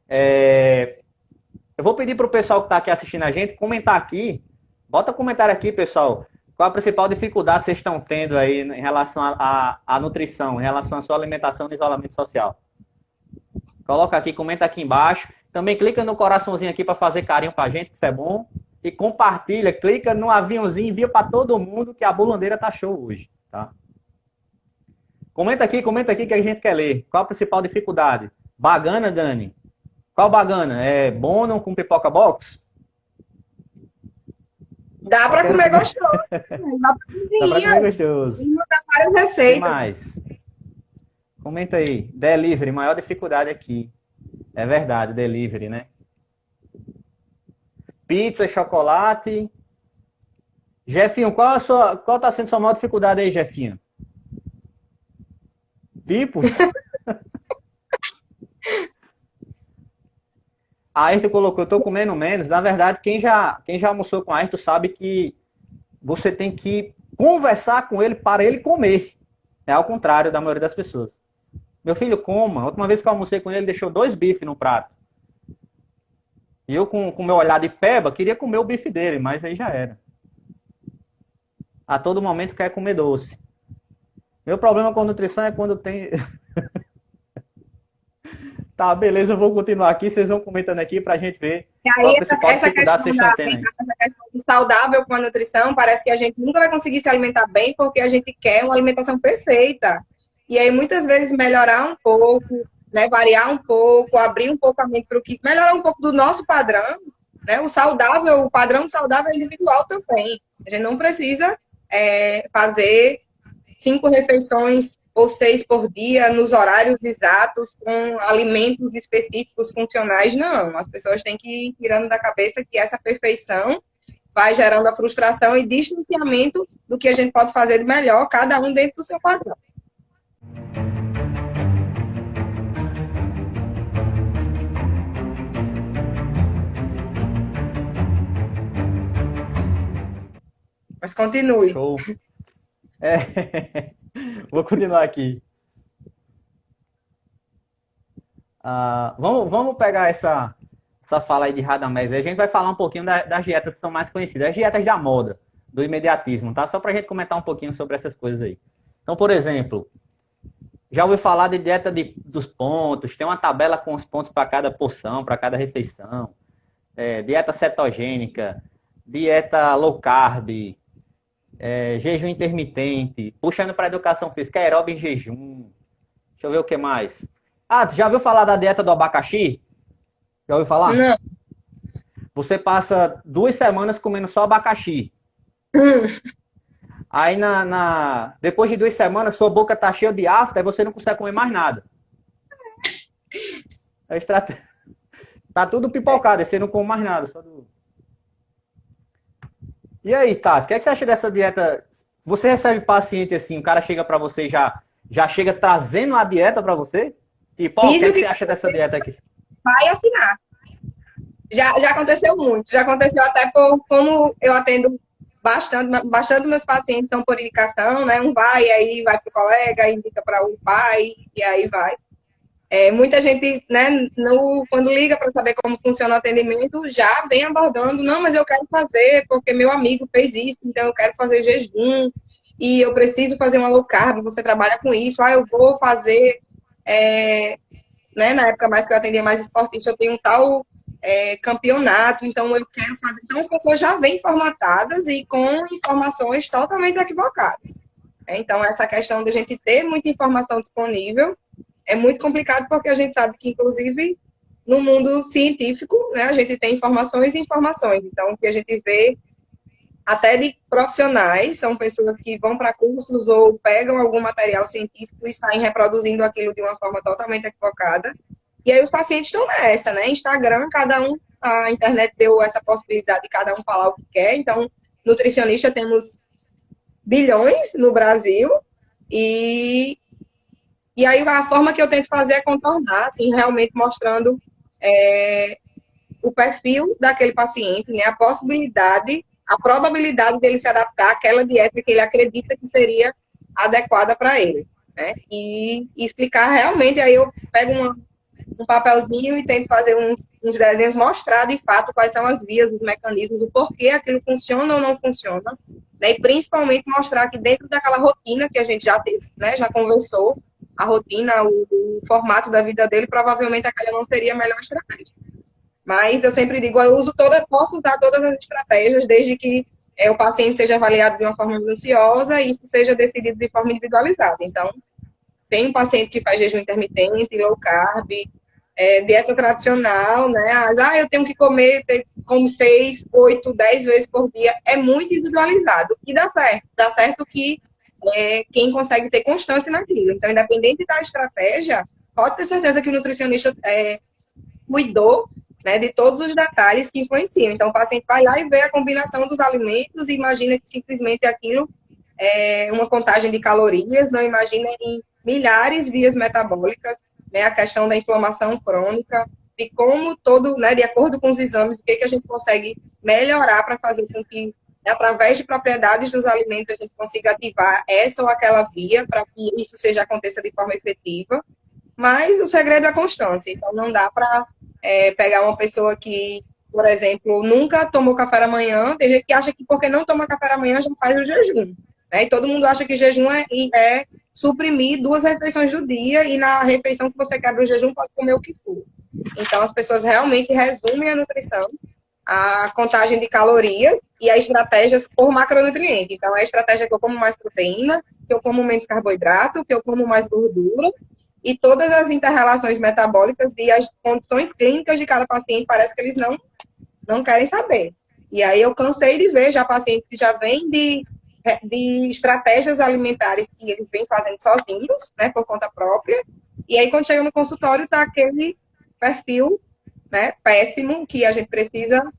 Eu vou pedir pro pessoal que tá aqui assistindo a gente comentar aqui. Bota comentário aqui, pessoal. Qual a principal dificuldade que vocês estão tendo aí em relação à nutrição, em relação à sua alimentação no isolamento social? Coloca aqui, comenta aqui embaixo. Também clica no coraçãozinho aqui para fazer carinho pra gente, que isso é bom. E compartilha, clica no aviãozinho, envia para todo mundo que a Bulandeira tá show hoje, tá? Comenta aqui que a gente quer ler. Qual a principal dificuldade? Bagana, Dani? Qual bagana? É bono com pipoca box? Dá para comer gostoso. Dá para Dá pra comer gostoso. várias O que receitas. mais? Comenta aí. Delivery, maior dificuldade aqui. É verdade, delivery, né? Pizza, chocolate. Jefinho, qual tá sendo a sua maior dificuldade aí, Jefinho? Pipos? A Ayrton colocou, eu tô comendo menos. Na verdade, quem já almoçou com a Ayrton sabe que você tem que conversar com ele para ele comer. É ao contrário da maioria das pessoas. Meu filho, coma. A última vez que eu almocei com ele, ele deixou 2 bifes no prato. E eu, com o meu olhar de peba, queria comer o bife dele, mas aí já era. A todo momento quer comer doce. Meu problema com nutrição é quando tem... Tá, beleza, eu vou continuar aqui, vocês vão comentando aqui pra gente ver E qual a aí, principal essa dificuldade questão que vocês estão tendo aí. essa questão de saudável com a nutrição, parece que a gente nunca vai conseguir se alimentar bem porque a gente quer uma alimentação perfeita. E aí, muitas vezes, melhorar um pouco, né, variar um pouco, abrir um pouco a mente para o que melhorar um pouco do nosso padrão, né? O saudável, o padrão saudável é individual também. A gente não precisa fazer 5 refeições ou 6 por dia nos horários exatos com alimentos específicos funcionais, não. As pessoas têm que ir tirando da cabeça que essa perfeição vai gerando a frustração e distanciamento do que a gente pode fazer de melhor, cada um dentro do seu padrão. Mas continue. Show. Vou continuar aqui. Vamos pegar essa fala aí de Radamés. A gente vai falar um pouquinho das dietas que são mais conhecidas, as dietas da moda, do imediatismo, tá? Só para a gente comentar um pouquinho sobre essas coisas aí. Então, por exemplo, já ouviu falar de dieta dos pontos, tem uma tabela com os pontos para cada porção, para cada refeição. Dieta cetogênica, dieta low carb, jejum intermitente, puxando para a educação física, aeróbio em jejum. Deixa eu ver o que mais. Já ouviu falar da dieta do abacaxi? Já ouviu falar? Não. Você passa 2 semanas comendo só abacaxi. Aí, depois de 2 semanas, sua boca tá cheia de afta e você não consegue comer mais nada. Tá tudo pipocado, e você não come mais nada. E aí, Tato, o que você acha dessa dieta? Você recebe paciente assim, o cara chega pra você e já chega trazendo a dieta pra você? Tipo, o que você acha dessa dieta aqui? Vai assinar. Já aconteceu muito. Já aconteceu até como eu atendo bastante dos meus pacientes são por indicação, né? Um vai, aí vai para o colega, indica para o pai, e aí vai. Muita gente, né, quando liga para saber como funciona o atendimento, já vem abordando, não, mas eu quero fazer, porque meu amigo fez isso, então eu quero fazer jejum, e eu preciso fazer uma low carb, você trabalha com isso, eu vou fazer, né, na época mais que eu atendia mais esportista, eu tenho um tal campeonato, então eu quero fazer. Então as pessoas já vêm formatadas e com informações totalmente equivocadas. Então essa questão de a gente ter muita informação disponível é muito complicado porque a gente sabe que, inclusive, no mundo científico, né, a gente tem informações e informações. Então o que a gente vê até de profissionais são pessoas que vão para cursos ou pegam algum material científico e saem reproduzindo aquilo de uma forma totalmente equivocada. E aí os pacientes estão nessa, né? Instagram, a internet deu essa possibilidade de cada um falar o que quer. Então, nutricionista temos bilhões no Brasil. E aí a forma que eu tento fazer é contornar, assim, realmente mostrando o perfil daquele paciente, né? A probabilidade dele se adaptar àquela dieta que ele acredita que seria adequada para ele, né? E explicar realmente, aí eu pego um papelzinho e tento fazer uns desenhos, mostrar de fato quais são as vias, os mecanismos, o porquê aquilo funciona ou não funciona, né? E principalmente mostrar que dentro daquela rotina que a gente já teve, né, já conversou, a rotina, o formato da vida dele, provavelmente aquela não seria a melhor estratégia. Mas eu sempre digo, posso usar todas as estratégias, desde que o paciente seja avaliado de uma forma minuciosa e isso seja decidido de forma individualizada. Então, tem um paciente que faz jejum intermitente, low carb, dieta tradicional, né? Eu tenho que comer, como 6, 8, 10 vezes por dia. É muito individualizado. E dá certo. Dá certo que quem consegue ter constância naquilo. Então, independente da estratégia, pode ter certeza que o nutricionista cuidou, né, de todos os detalhes que influenciam. Então, o paciente vai lá e vê a combinação dos alimentos e imagina que simplesmente aquilo é uma contagem de calorias, não imagina em milhares de vias metabólicas, né, a questão da inflamação crônica, de como né, de acordo com os exames, o que a gente consegue melhorar para fazer com que, através de propriedades dos alimentos, a gente consiga ativar essa ou aquela via para que isso aconteça de forma efetiva. Mas o segredo é a constância. Então, não dá para pegar uma pessoa que, por exemplo, nunca tomou café da manhã, tem gente que acha que porque não toma café da manhã já faz o jejum. Né? E todo mundo acha que jejum é suprimir 2 refeições do dia e na refeição que você quebra o jejum pode comer o que for. Então, as pessoas realmente resumem a nutrição, a contagem de calorias e as estratégias por macronutriente. Então, é a estratégia que eu como mais proteína, que eu como menos carboidrato, que eu como mais gordura, e todas as inter-relações metabólicas e as condições clínicas de cada paciente, parece que eles não querem saber. E aí eu cansei de ver já pacientes que já vêm de estratégias alimentares que eles vêm fazendo sozinhos, né, por conta própria, e aí quando chega no consultório tá aquele perfil, né, péssimo, que a gente precisa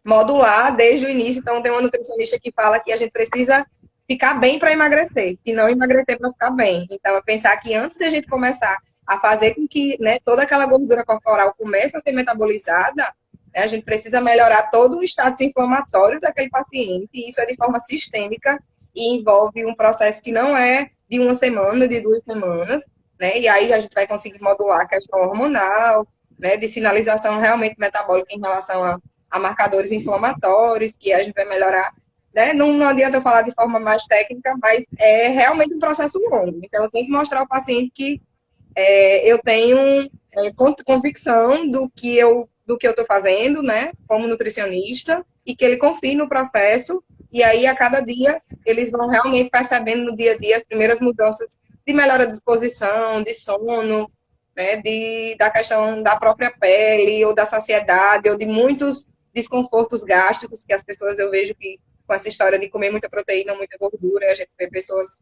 modular desde o início. Então tem uma nutricionista que fala que a gente precisa ficar bem para emagrecer, e não emagrecer para ficar bem. Então é pensar que antes da gente começar a fazer com que, né, toda aquela gordura corporal comece a ser metabolizada, né, a gente precisa melhorar todo o status inflamatório daquele paciente, e isso é de forma sistêmica e envolve um processo que não é de uma semana, de 2 semanas, né, e aí a gente vai conseguir modular a questão hormonal, né, de sinalização realmente metabólica em relação a marcadores inflamatórios, que a gente vai melhorar, né? Não adianta eu falar de forma mais técnica, mas é realmente um processo longo. Então, eu tenho que mostrar ao paciente que eu tenho convicção do que eu estou fazendo, né, como nutricionista, e que ele confie no processo, e aí, a cada dia, eles vão realmente percebendo no dia a dia as primeiras mudanças de melhora de disposição, de sono, né, da questão da própria pele, ou da saciedade, ou de muitos desconfortos gástricos, que as pessoas, eu vejo que com essa história de comer muita proteína, muita gordura, a gente vê pessoas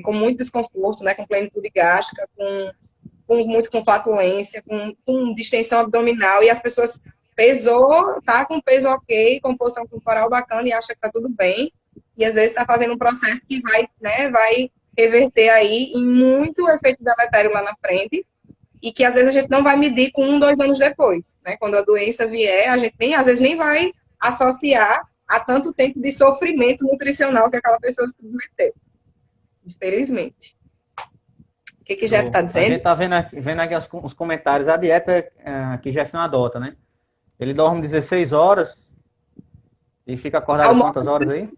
com muito desconforto, né, com plenitude gástrica, com flatulência, com distensão abdominal, e as pessoas pesou, tá com peso ok, composição corporal bacana e acha que tá tudo bem, e às vezes está fazendo um processo que vai, né, vai reverter aí em muito efeito deletério lá na frente, e que às vezes a gente não vai medir com 2 anos depois, né? Quando a doença vier, a gente às vezes nem vai associar a tanto tempo de sofrimento nutricional que aquela pessoa se submeteu. Infelizmente. O que Jeff está A dizendo? gente tá vendo aqui os comentários. A dieta que Jeff não adota, né? Ele dorme 16 horas e fica acordado quantas horas aí?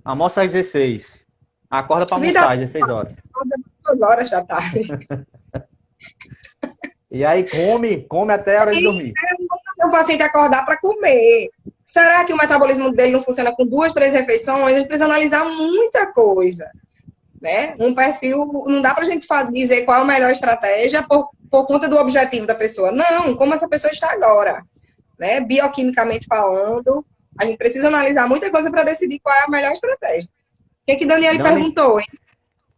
Almoça às 16. Acorda para almoçar às 16 horas. 2 horas da tarde. E aí come até a hora de dormir. O paciente acordar para comer. Será que o metabolismo dele não funciona com 2, 3 refeições? A gente precisa analisar muita coisa, né? Um perfil, não dá para a gente dizer qual é a melhor estratégia por conta do objetivo da pessoa. Não, como essa pessoa está agora, né? Bioquimicamente falando, a gente precisa analisar muita coisa para decidir qual é a melhor estratégia. O que Daniele perguntou, hein?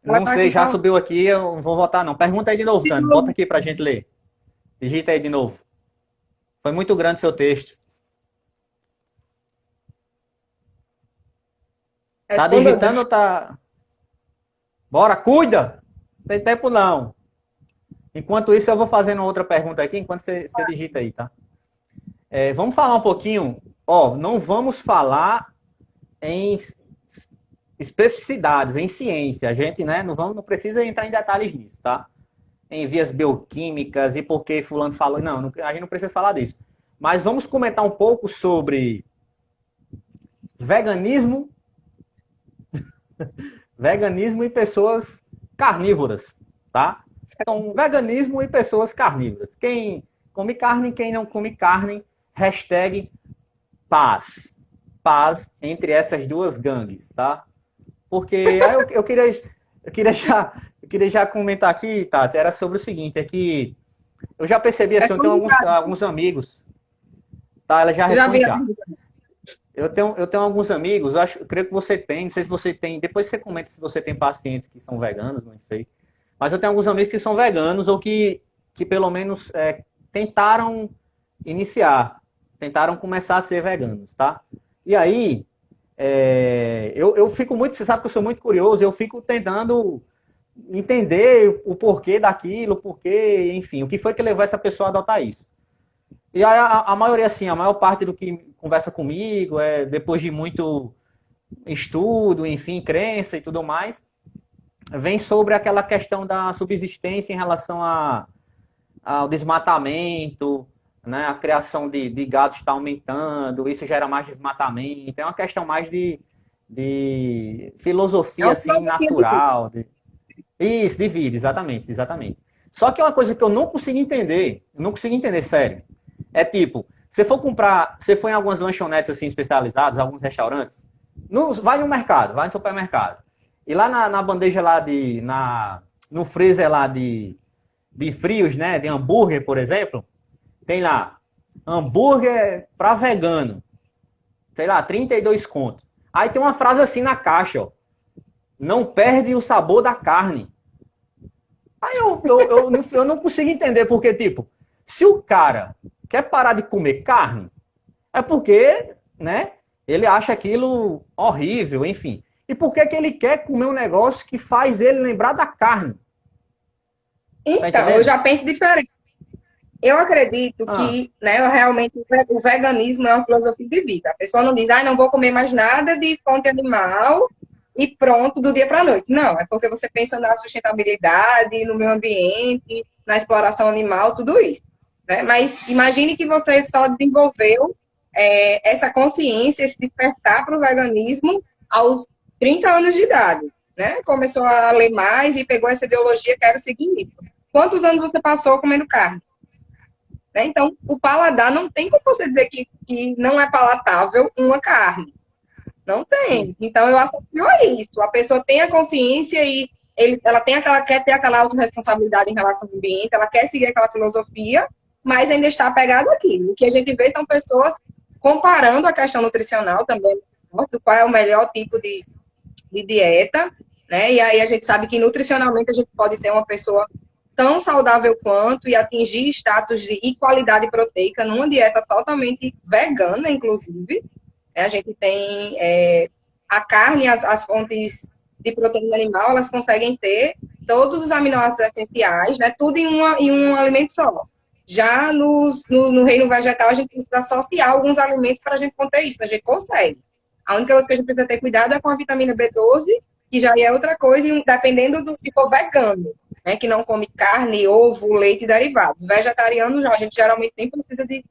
Não sei, já subiu aqui, eu não vou votar não. Pergunta aí de novo, Dani. Bota aqui pra gente ler. Digita aí de novo. Foi muito grande seu texto. Tá digitando ou tá... Bora, cuida! Não tem tempo não. Enquanto isso, eu vou fazendo outra pergunta aqui, enquanto você digita aí, tá? Vamos falar um pouquinho... não vamos falar em especificidades, em ciência. A gente, né, não precisa entrar em detalhes nisso, tá? Em vias bioquímicas e por que fulano falou. Não, a gente não precisa falar disso. Mas vamos comentar um pouco sobre veganismo e pessoas carnívoras, tá? Então, veganismo e pessoas carnívoras. Quem come carne, quem não come carne, hashtag paz. Paz entre essas duas gangues, tá? Porque eu queria já comentar aqui, Tati, era sobre o seguinte, é que eu já percebi, assim, eu tenho alguns amigos, tá? Ela já responde já. Eu tenho alguns amigos, eu creio que você tem, não sei se você tem, depois você comenta se você tem pacientes que são veganos, não sei. Mas eu tenho alguns amigos que são veganos ou que pelo menos tentaram começar a ser veganos, tá? E aí, eu fico muito, você sabe que eu sou muito curioso, eu fico tentando entender o porquê daquilo, enfim, o que foi que levou essa pessoa a adotar isso. E aí a maioria, assim, a maior parte do que conversa comigo, depois de muito estudo, enfim, crença e tudo mais, vem sobre aquela questão da subsistência em relação ao desmatamento, né? A criação de gado está aumentando, isso gera mais desmatamento, é uma questão mais de filosofia, assim, natural. Isso, de vida, exatamente. Só que é uma coisa que eu não consigo entender, sério. É tipo, você for em algumas lanchonetes assim especializadas, alguns vai no mercado, vai no supermercado. E lá na bandeja lá no freezer lá de frios, né? De hambúrguer, por exemplo, tem lá, hambúrguer para vegano, sei lá, 32 contos. Aí tem uma frase assim na caixa, ó. Não perde o sabor da carne. Aí eu não consigo entender, porque, tipo, se o cara quer parar de comer carne, é porque, né, ele acha aquilo horrível, enfim. E por que que ele quer comer um negócio que faz ele lembrar da carne? Tá Então, eu entendendo? já penso diferente. Eu acredito Ah, que, né, realmente o veganismo é uma filosofia de vida. A pessoa não diz, ah, não vou comer mais nada de fonte animal e pronto, do dia para a noite. Não, é porque você pensa na sustentabilidade, no meio ambiente, na exploração animal, tudo isso. Né? Mas imagine que você só desenvolveu essa consciência, esse despertar para o veganismo aos 30 anos de idade. Né? Começou a ler mais e pegou essa ideologia, quero seguir isso. Quantos anos você passou comendo carne? Né? Então, o paladar não tem como você dizer que não é palatável uma carne. Não tem. sim. Então, eu acho que é isso. A pessoa tem a consciência e ela quer ter aquela autorresponsabilidade em relação ao ambiente, ela quer seguir aquela filosofia, mas ainda está apegado àquilo. O que a gente vê são pessoas comparando a questão nutricional também, do qual é o melhor tipo de dieta, né? E aí a gente sabe que nutricionalmente a gente pode ter uma pessoa tão saudável quanto e atingir status de qualidade proteica numa dieta totalmente vegana, inclusive. A gente tem a carne, as fontes de proteína animal, elas conseguem ter todos os aminoácidos essenciais, né? Tudo em um alimento só. Já no reino vegetal, a gente precisa associar alguns alimentos para a gente conter isso, a gente consegue. A única coisa que a gente precisa ter cuidado é com a vitamina B12, que já é outra coisa, e dependendo do tipo vegano, né, que não come carne, ovo, leite e derivados. Vegetariano, a gente geralmente nem precisa de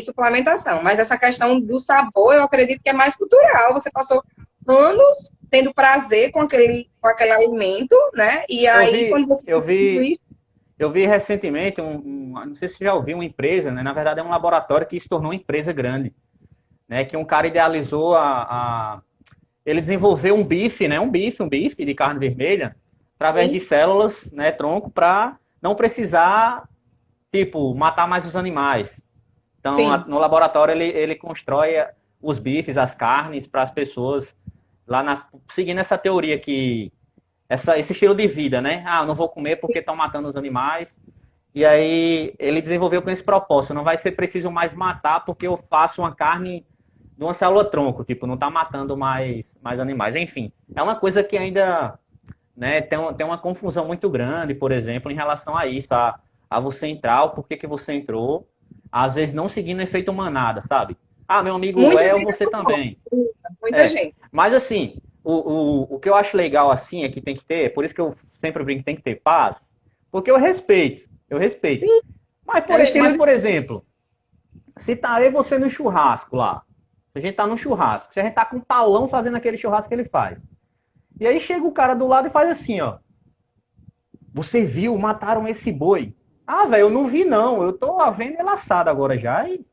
suplementação, mas essa questão do sabor, eu acredito que é mais cultural. Você passou anos tendo prazer com aquele alimento, né? E Eu aí, vi, quando você eu tudo vi, isso, eu vi recentemente, não sei se você já ouviu, uma empresa, né? Na verdade é um laboratório que se tornou uma empresa grande, né? Que um cara idealizou ele desenvolveu um bife, né? Um bife de carne vermelha, através de sim, células, né? Tronco, para não precisar, tipo, matar mais os animais. Então, sim. no laboratório ele constrói os bifes, as carnes para as pessoas seguindo essa teoria que esse estilo de vida, né? Ah, eu não vou comer porque estão matando os animais. E aí ele desenvolveu com esse propósito. Não vai ser preciso mais matar porque eu faço uma carne de uma célula tronco, tipo, não está matando mais animais. Enfim, é uma coisa que ainda, né, tem uma confusão muito grande, por exemplo, em relação a isso, a você entrar, o porquê que você entrou, às vezes não seguindo o efeito manada, sabe? Ah, meu amigo Muita é, gente você também. muita É, gente. mas assim, o que eu acho legal assim é que tem que ter, por isso que eu sempre brinco que tem que ter paz, porque eu respeito. Sim, é o estilo Mas de... por exemplo, se tá aí você no churrasco lá, se a gente tá no churrasco, se a gente tá com um Paulão fazendo aquele churrasco que ele faz, e aí chega o cara do lado e faz assim, ó, você viu, mataram esse boi. Ah, velho, eu não vi não, eu tô vendo ele assado agora já e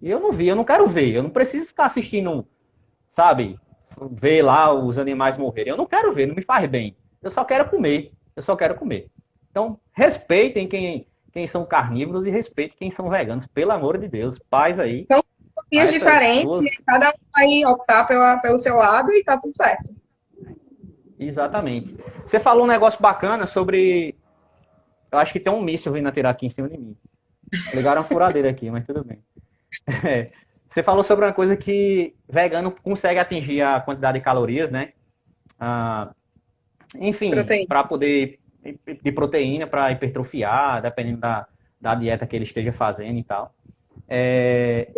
eu não vi, eu não quero ver, eu não preciso ficar assistindo, sabe, ver lá os animais morrerem. Eu não quero ver, não me faz bem. Eu só quero comer. Eu só quero comer. Então, respeitem quem são carnívoros e respeitem quem são veganos. Pelo amor de Deus. Paz aí São a filosofias essas diferentes, duas. e cada um vai optar pelo seu lado e tá tudo certo. Exatamente. Você falou um negócio bacana sobre. Eu acho que tem um míssil vindo atirar aqui em cima de mim. Ligaram a furadeira aqui, mas tudo bem. É. Você falou sobre uma coisa que vegano consegue atingir a quantidade de calorias, né? Ah, enfim, Proteína. para poder de proteína para hipertrofiar, dependendo da dieta que ele esteja fazendo e tal. É,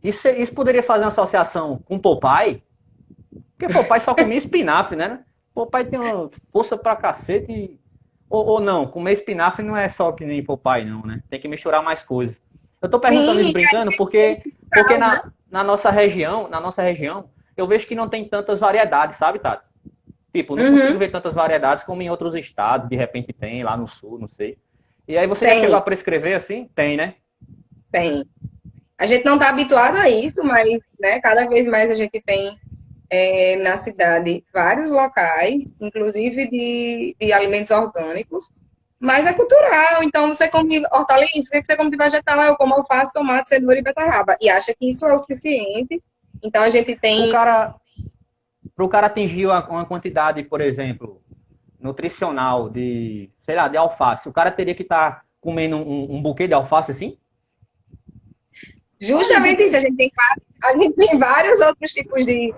isso poderia fazer uma associação com Popeye, porque Popeye só comia espinafre, né? Popeye tem uma força pra cacete. Ou não, comer espinafre não é só que nem Popeye, não, né? Tem que misturar mais coisas. Eu tô perguntando Sim, isso brincando porque né? na nossa região, eu vejo que não tem tantas variedades, sabe, Tati? Tipo, não consigo Uhum, ver tantas variedades como em outros estados, de repente tem, lá no sul, não sei. E aí você já chegou tem, a prescrever assim? Tem, né? tem. A gente não está habituado a isso, mas né, cada vez mais a gente tem na cidade vários locais, inclusive de alimentos orgânicos, mas é cultural. Então, você come hortaliça, o que você come de vegetal? Eu como alface, tomate, cenoura e beterraba. E acha que isso é o suficiente. Então, a gente O tem. cara, para o cara atingir uma quantidade, por exemplo, nutricional de, sei lá, de alface, o cara teria que estar comendo um buquê de alface assim? Justamente isso, a gente tem vários outros tipos de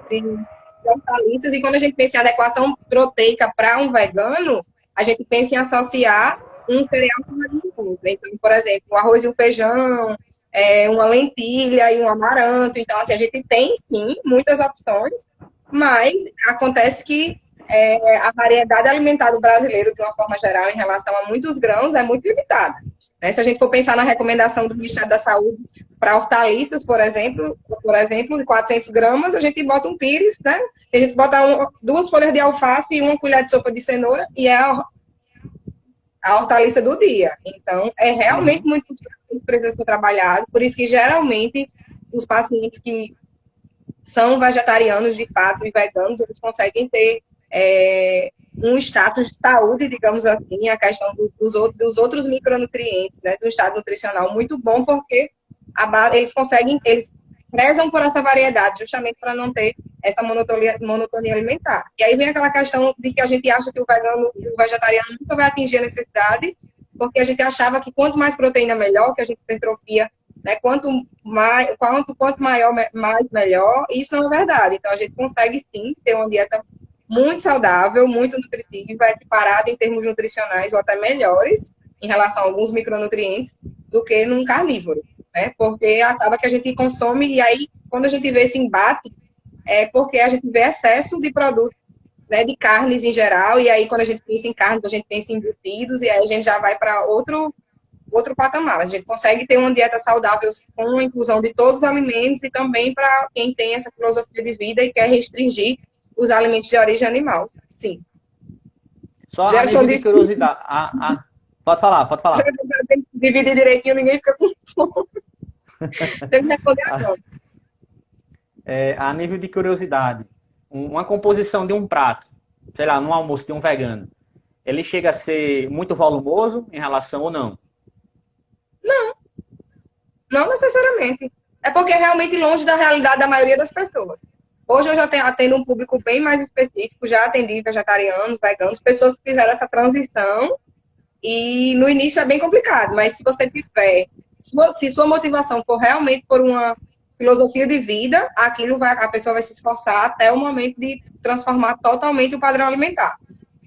hortaliças, e quando a gente pensa em adequação proteica para um vegano, a gente pensa em associar um cereal com agricultura. Então, por exemplo, o arroz e o feijão, uma lentilha e um amaranto. Então, assim, a gente tem, sim, muitas opções, mas acontece que a variedade alimentar do brasileiro, de uma forma geral, em relação a muitos grãos, é muito limitada. Né? Se a gente for pensar na recomendação do Ministério da Saúde para hortaliças, por exemplo, de 400 gramas, a gente bota um pires, né? A gente bota duas folhas de alface e uma colher de sopa de cenoura, e é a hortaliça do dia. Então, é realmente Uhum. muito precisa ser trabalhado, por isso que, geralmente, os pacientes que são vegetarianos, de fato, e veganos, eles conseguem ter um status de saúde, digamos assim, a questão dos outros micronutrientes, né, do estado nutricional muito bom, porque eles prezam por essa variedade, justamente para não ter essa monotonia alimentar. E aí vem aquela questão de que a gente acha que o vegano e o vegetariano nunca vai atingir a necessidade, porque a gente achava que quanto mais proteína melhor, que a gente hipertrofia, né, quanto maior, mais melhor. Isso não é verdade. Então, a gente consegue, sim, ter uma dieta muito saudável, muito nutritiva, equiparada em termos nutricionais, ou até melhores, em relação a alguns micronutrientes, do que num carnívoro, né? Porque acaba que a gente consome, e aí, quando a gente vê esse embate, é porque a gente vê excesso de produtos, né, de carnes em geral, e aí, quando a gente pensa em carnes, a gente pensa em embutidos, e aí a gente já vai para outro patamar. A gente consegue ter uma dieta saudável com a inclusão de todos os alimentos, e também para quem tem essa filosofia de vida e quer restringir os alimentos de origem animal. Sim. Só a Gerson nível de disse curiosidade. Pode falar, pode que falar. tem que dividir direitinho, ninguém fica com fome. Tem que responder agora. A nível de curiosidade, uma composição de um prato, sei lá, no almoço de um vegano, ele chega a ser muito volumoso em relação ou não? Não necessariamente. É porque é realmente longe da realidade da maioria das pessoas. Hoje eu já atendo um público bem mais específico, já atendi vegetarianos, veganos, pessoas que fizeram essa transição, e no início é bem complicado, mas se você tiver, se sua motivação for realmente por uma filosofia de vida, a pessoa vai se esforçar até o momento de transformar totalmente o padrão alimentar.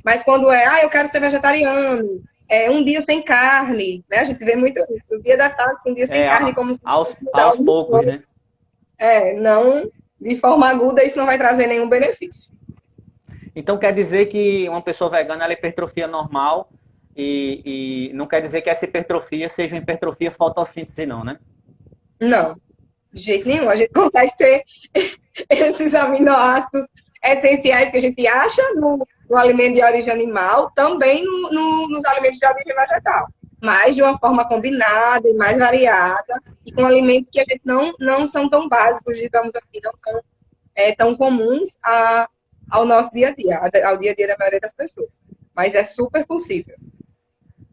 Mas quando eu quero ser vegetariano, um dia sem carne, né? A gente vê muito isso, um dia da tarde, um dia sem É, carne, como se fosse mudar aos alguma poucos, coisa. né? Não, de forma aguda, isso não vai trazer nenhum benefício. Então quer dizer que uma pessoa vegana ela é hipertrofia normal e não quer dizer que essa hipertrofia seja uma hipertrofia fotossíntese, não, né? Não, de jeito nenhum. A gente consegue ter esses aminoácidos essenciais que a gente acha no alimento de origem animal, também nos alimentos de origem vegetal, mas de uma forma combinada e mais variada, e com alimentos que a gente não são tão básicos, digamos assim, não são tão comuns ao nosso dia a dia, ao dia a dia da maioria das pessoas. Mas é super possível.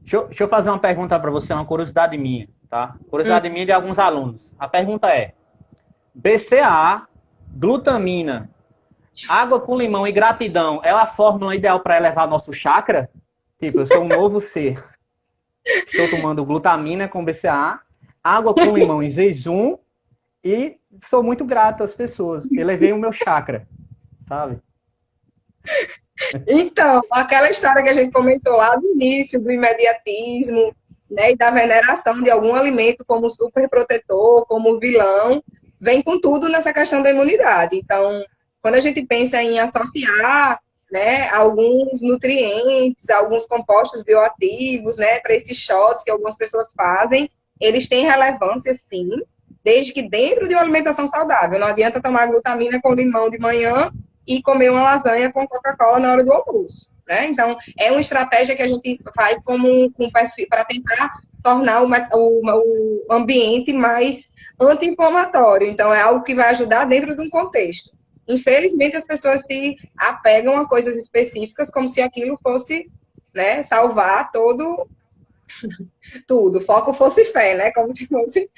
Deixa eu fazer uma pergunta para você, uma curiosidade minha, tá? Curiosidade minha de alguns alunos. A pergunta é: BCAA, glutamina, água com limão e gratidão é a fórmula ideal para elevar nosso chakra? Tipo, eu sou um novo ser. Estou tomando glutamina com BCAA, água com limão e jejum e sou muito grato às pessoas. Elevei o meu chakra, sabe? Então, aquela história que a gente comentou lá no início, do imediatismo, né, e da veneração de algum alimento como super protetor, como vilão, vem com tudo nessa questão da imunidade. Então, quando a gente pensa em associar, né, alguns nutrientes, alguns compostos bioativos, né, para esses shots que algumas pessoas fazem, eles têm relevância, sim, desde que dentro de uma alimentação saudável. Não adianta tomar glutamina com limão de manhã e comer uma lasanha com Coca-Cola na hora do almoço, né? Então, é uma estratégia que a gente faz como um perfil para tentar tornar o ambiente mais anti-inflamatório. Então, é algo que vai ajudar dentro de um contexto. infelizmente, as pessoas se apegam a coisas específicas como se aquilo fosse, né, salvar tudo, foco fosse fé, né, como se fosse.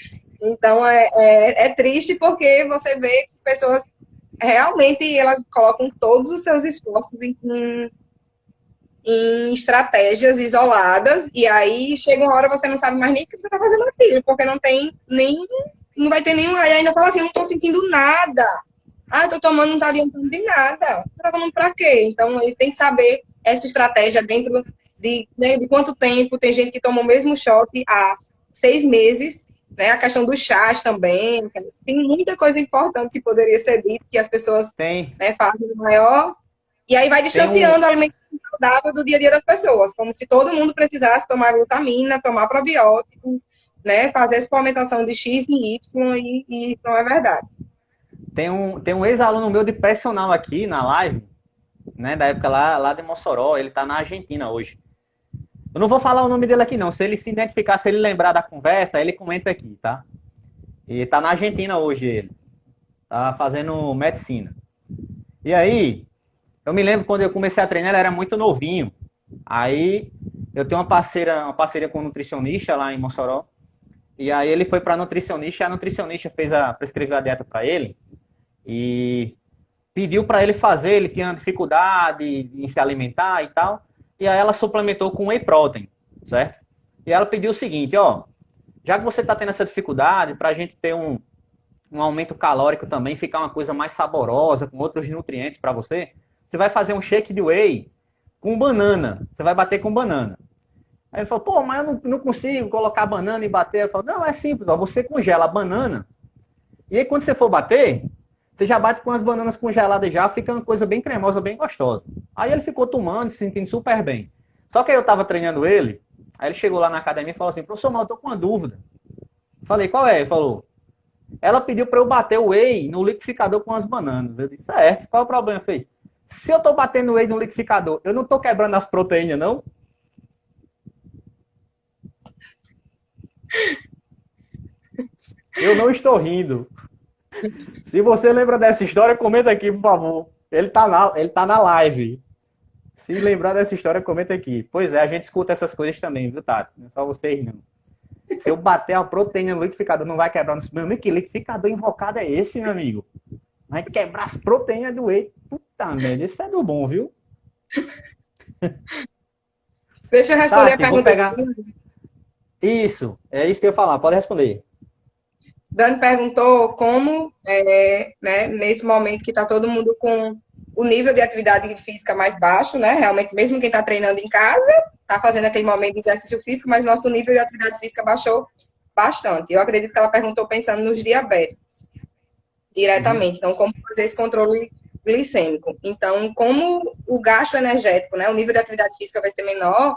Então, é triste porque você vê que pessoas realmente elas colocam todos os seus esforços em estratégias isoladas, e aí chega uma hora você não sabe mais nem o que você está fazendo aquilo, porque não tem nem, não vai ter nenhum, aí ainda fala assim, eu não estou sentindo nada. Ah, eu tô tomando, não tá adiantando de nada. Você tá tomando pra quê? Então, ele tem que saber essa estratégia dentro de, né, de quanto tempo. Tem gente que toma o mesmo shot há 6 meses, né? A questão dos chás também. Tem muita coisa importante que poderia ser dito, que as pessoas, Tem, né, fazem maior. E aí vai tem um, distanciando a alimentação saudável do dia a dia das pessoas, como se todo mundo precisasse tomar glutamina, tomar probiótico, né? Fazer suplementação de X e Y, e isso não é verdade. tem um ex-aluno meu de personal aqui na live, né, da época lá de Mossoró, ele tá na Argentina hoje. Eu não vou falar o nome dele aqui não, se ele se identificar, se ele lembrar da conversa, ele comenta aqui, tá? E tá na Argentina hoje ele, tá fazendo medicina. E aí, eu me lembro quando eu comecei a treinar, ele era muito novinho. Aí, eu tenho uma parceria com um nutricionista lá em Mossoró, e aí ele foi pra nutricionista, e a nutricionista prescreveu a dieta pra ele, e pediu para ele fazer, ele tinha dificuldade em se alimentar e tal, e aí ela suplementou com whey protein, certo? E ela pediu o seguinte, ó, já que você está tendo essa dificuldade, para a gente ter um aumento calórico também, ficar uma coisa mais saborosa, com outros nutrientes para você, você vai fazer um shake de whey com banana, você vai bater com banana. Aí ele falou, pô, mas eu não consigo colocar banana e bater. Ele falou, não, é simples, ó, você congela a banana, e aí quando você for bater, você já bate com as bananas congeladas já, fica uma coisa bem cremosa, bem gostosa. Aí ele ficou tomando, se sentindo super bem. Só que aí eu tava treinando ele, aí ele chegou lá na academia e falou assim, professor, mas eu tô com uma dúvida. Falei, qual é? Ele falou, ela pediu para eu bater o whey no liquidificador com as bananas. Eu disse, certo, qual é o problema? Fez, se eu tô batendo whey no liquidificador, eu não tô quebrando as proteínas, não? Eu não estou rindo. Se você lembra dessa história, comenta aqui, por favor. Ele tá na live. Se lembrar dessa história, comenta aqui. Pois é, a gente escuta essas coisas também, viu, Tati? Não é só vocês, não. Se eu bater a proteína no liquidificador, não vai quebrar. Meu amigo, que liquidificador invocado é esse, meu amigo? Vai quebrar as proteínas do whey. Puta merda, isso é do bom, viu? Deixa eu responder a Tati, vou pergunta. pegar. Isso, é isso que eu ia falar. Pode responder. Dani perguntou como, né, nesse momento que está todo mundo com o nível de atividade física mais baixo, né? Realmente, mesmo quem está treinando em casa, está fazendo aquele momento de exercício físico, mas nosso nível de atividade física baixou bastante. Eu acredito que ela perguntou pensando nos diabéticos Uhum. diretamente. Então, como fazer esse controle glicêmico? Então, como o gasto energético, né? O nível de atividade física vai ser menor,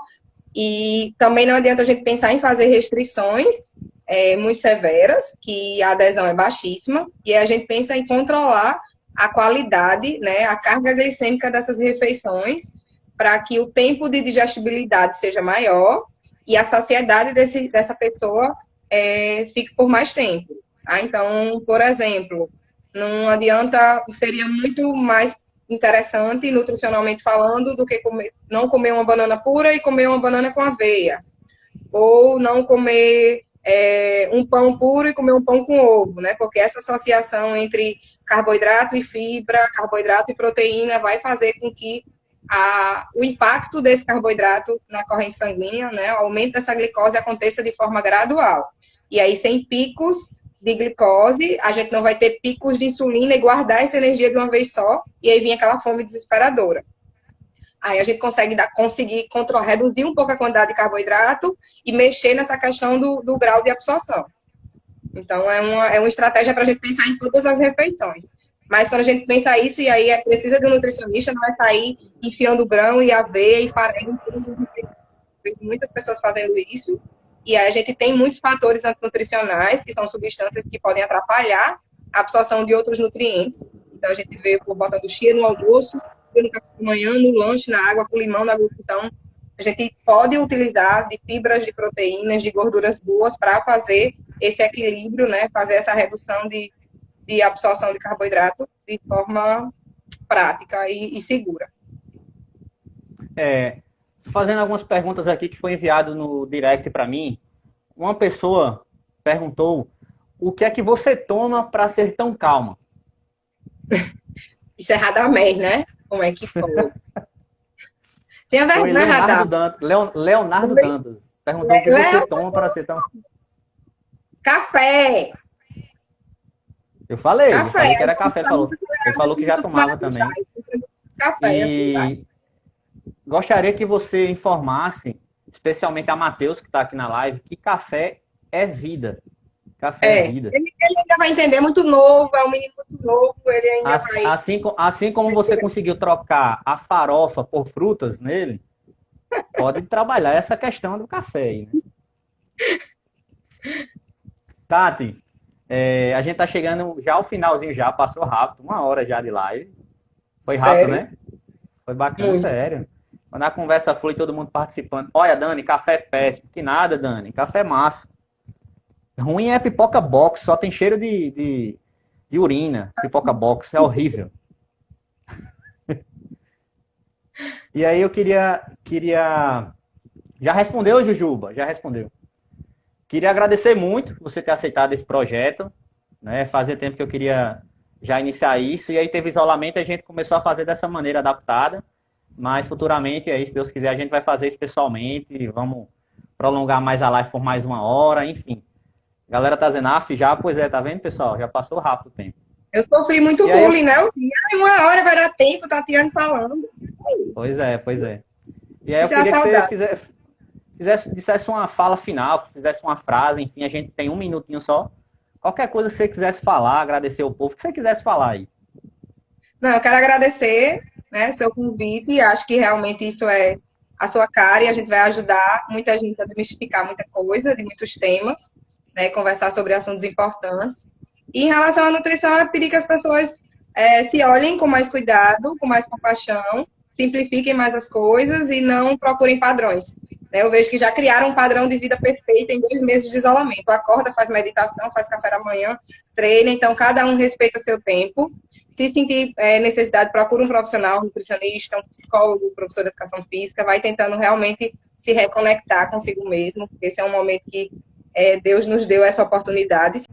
e também não adianta a gente pensar em fazer restrições muito severas, que a adesão é baixíssima, e a gente pensa em controlar a qualidade, né, a carga glicêmica dessas refeições, para que o tempo de digestibilidade seja maior e a saciedade dessa pessoa fique por mais tempo. Tá? Então, por exemplo, não adianta, seria muito mais interessante, nutricionalmente falando, do que não comer uma banana pura e comer uma banana com aveia. Ou não comer um pão puro e comer um pão com ovo, né? Porque essa associação entre carboidrato e fibra, carboidrato e proteína vai fazer com que o impacto desse carboidrato na corrente sanguínea, né, o aumento dessa glicose aconteça de forma gradual. E aí, sem picos de glicose, a gente não vai ter picos de insulina e guardar essa energia de uma vez só, e aí vem aquela fome desesperadora. Aí a gente conseguir reduzir um pouco a quantidade de carboidrato e mexer nessa questão do grau de absorção. Então, é uma estratégia para a gente pensar em todas as refeições. Mas quando a gente pensa isso, e aí precisa de um nutricionista, não vai sair enfiando grão e aveia e farinha. Vejo muitas pessoas fazendo isso. E aí a gente tem muitos fatores antinutricionais, que são substâncias que podem atrapalhar a absorção de outros nutrientes. Então, a gente vê por botando chia no almoço, chia no café da manhã, no lanche, na água, com limão, na água. Então, a gente pode utilizar de fibras, de proteínas, de gorduras boas para fazer esse equilíbrio, né? Fazer essa redução de de absorção de carboidrato de forma prática e segura. Fazendo algumas perguntas aqui que foi enviado no direct para mim, uma pessoa perguntou o que é que você toma para ser tão calma? Isso é Radamés, né? Como é que foi? Tenha Foi vergonha, Leonardo Radamés. Dantas, Leonardo Dantas. Perguntou o que você toma para ser tão... Café! Eu falei Café! que era café, ele falou que já tomava também. Café, assim, vai. E gostaria que você informasse, especialmente a Matheus, que está aqui na live, que café é vida. Café é vida. Ele ainda vai entender, é muito novo, é um menino muito novo, ele ainda vai... Assim como você conseguiu trocar a farofa por frutas nele, pode trabalhar essa questão do café aí, né? Tati, a gente tá chegando já ao finalzinho já, passou rápido, 1 hora já de live. Foi rápido, Sério? né? Foi bacana, Muito. sério. Quando a conversa flui, todo mundo participando. Olha, Dani, café é péssimo. Que nada, Dani. Café é massa. Ruim é pipoca box, só tem cheiro de urina. Pipoca box, é horrível. E aí eu queria... Já respondeu, Jujuba? Já respondeu. Queria agradecer muito você ter aceitado esse projeto, né? Fazia tempo que eu queria já iniciar isso, e aí teve isolamento e a gente começou a fazer dessa maneira adaptada, mas futuramente, aí, se Deus quiser, a gente vai fazer isso pessoalmente, vamos prolongar mais a live por mais 1 hora, enfim. A galera tá dizendo, já, pois é, tá vendo, pessoal? Já passou rápido o tempo. Eu sofri muito E aí bullying, né? Eu vi, 1 hora vai dar tempo, Tatiana falando. Pois é. E aí eu Isso é a queria que você saudade. dissesse uma fala final, fizesse uma frase, enfim, a gente tem 1 minutinho só. Qualquer coisa que você quisesse falar, agradecer ao povo, o que você quisesse falar aí. Não, eu quero agradecer, né, seu convite. Acho que realmente isso é a sua cara e a gente vai ajudar muita gente a desmistificar muita coisa, de muitos temas, né, conversar sobre assuntos importantes. E em relação à nutrição, eu pedi que as pessoas se olhem com mais cuidado, com mais compaixão, simplifiquem mais as coisas e não procurem padrões. Né, eu vejo que já criaram um padrão de vida perfeito em 2 meses de isolamento. Acorda, faz meditação, faz café da manhã, treina, então cada um respeita seu tempo. Se sentir necessidade, procura um profissional, um nutricionista, um psicólogo, um professor de educação física, vai tentando realmente se reconectar consigo mesmo, porque esse é um momento que Deus nos deu essa oportunidade.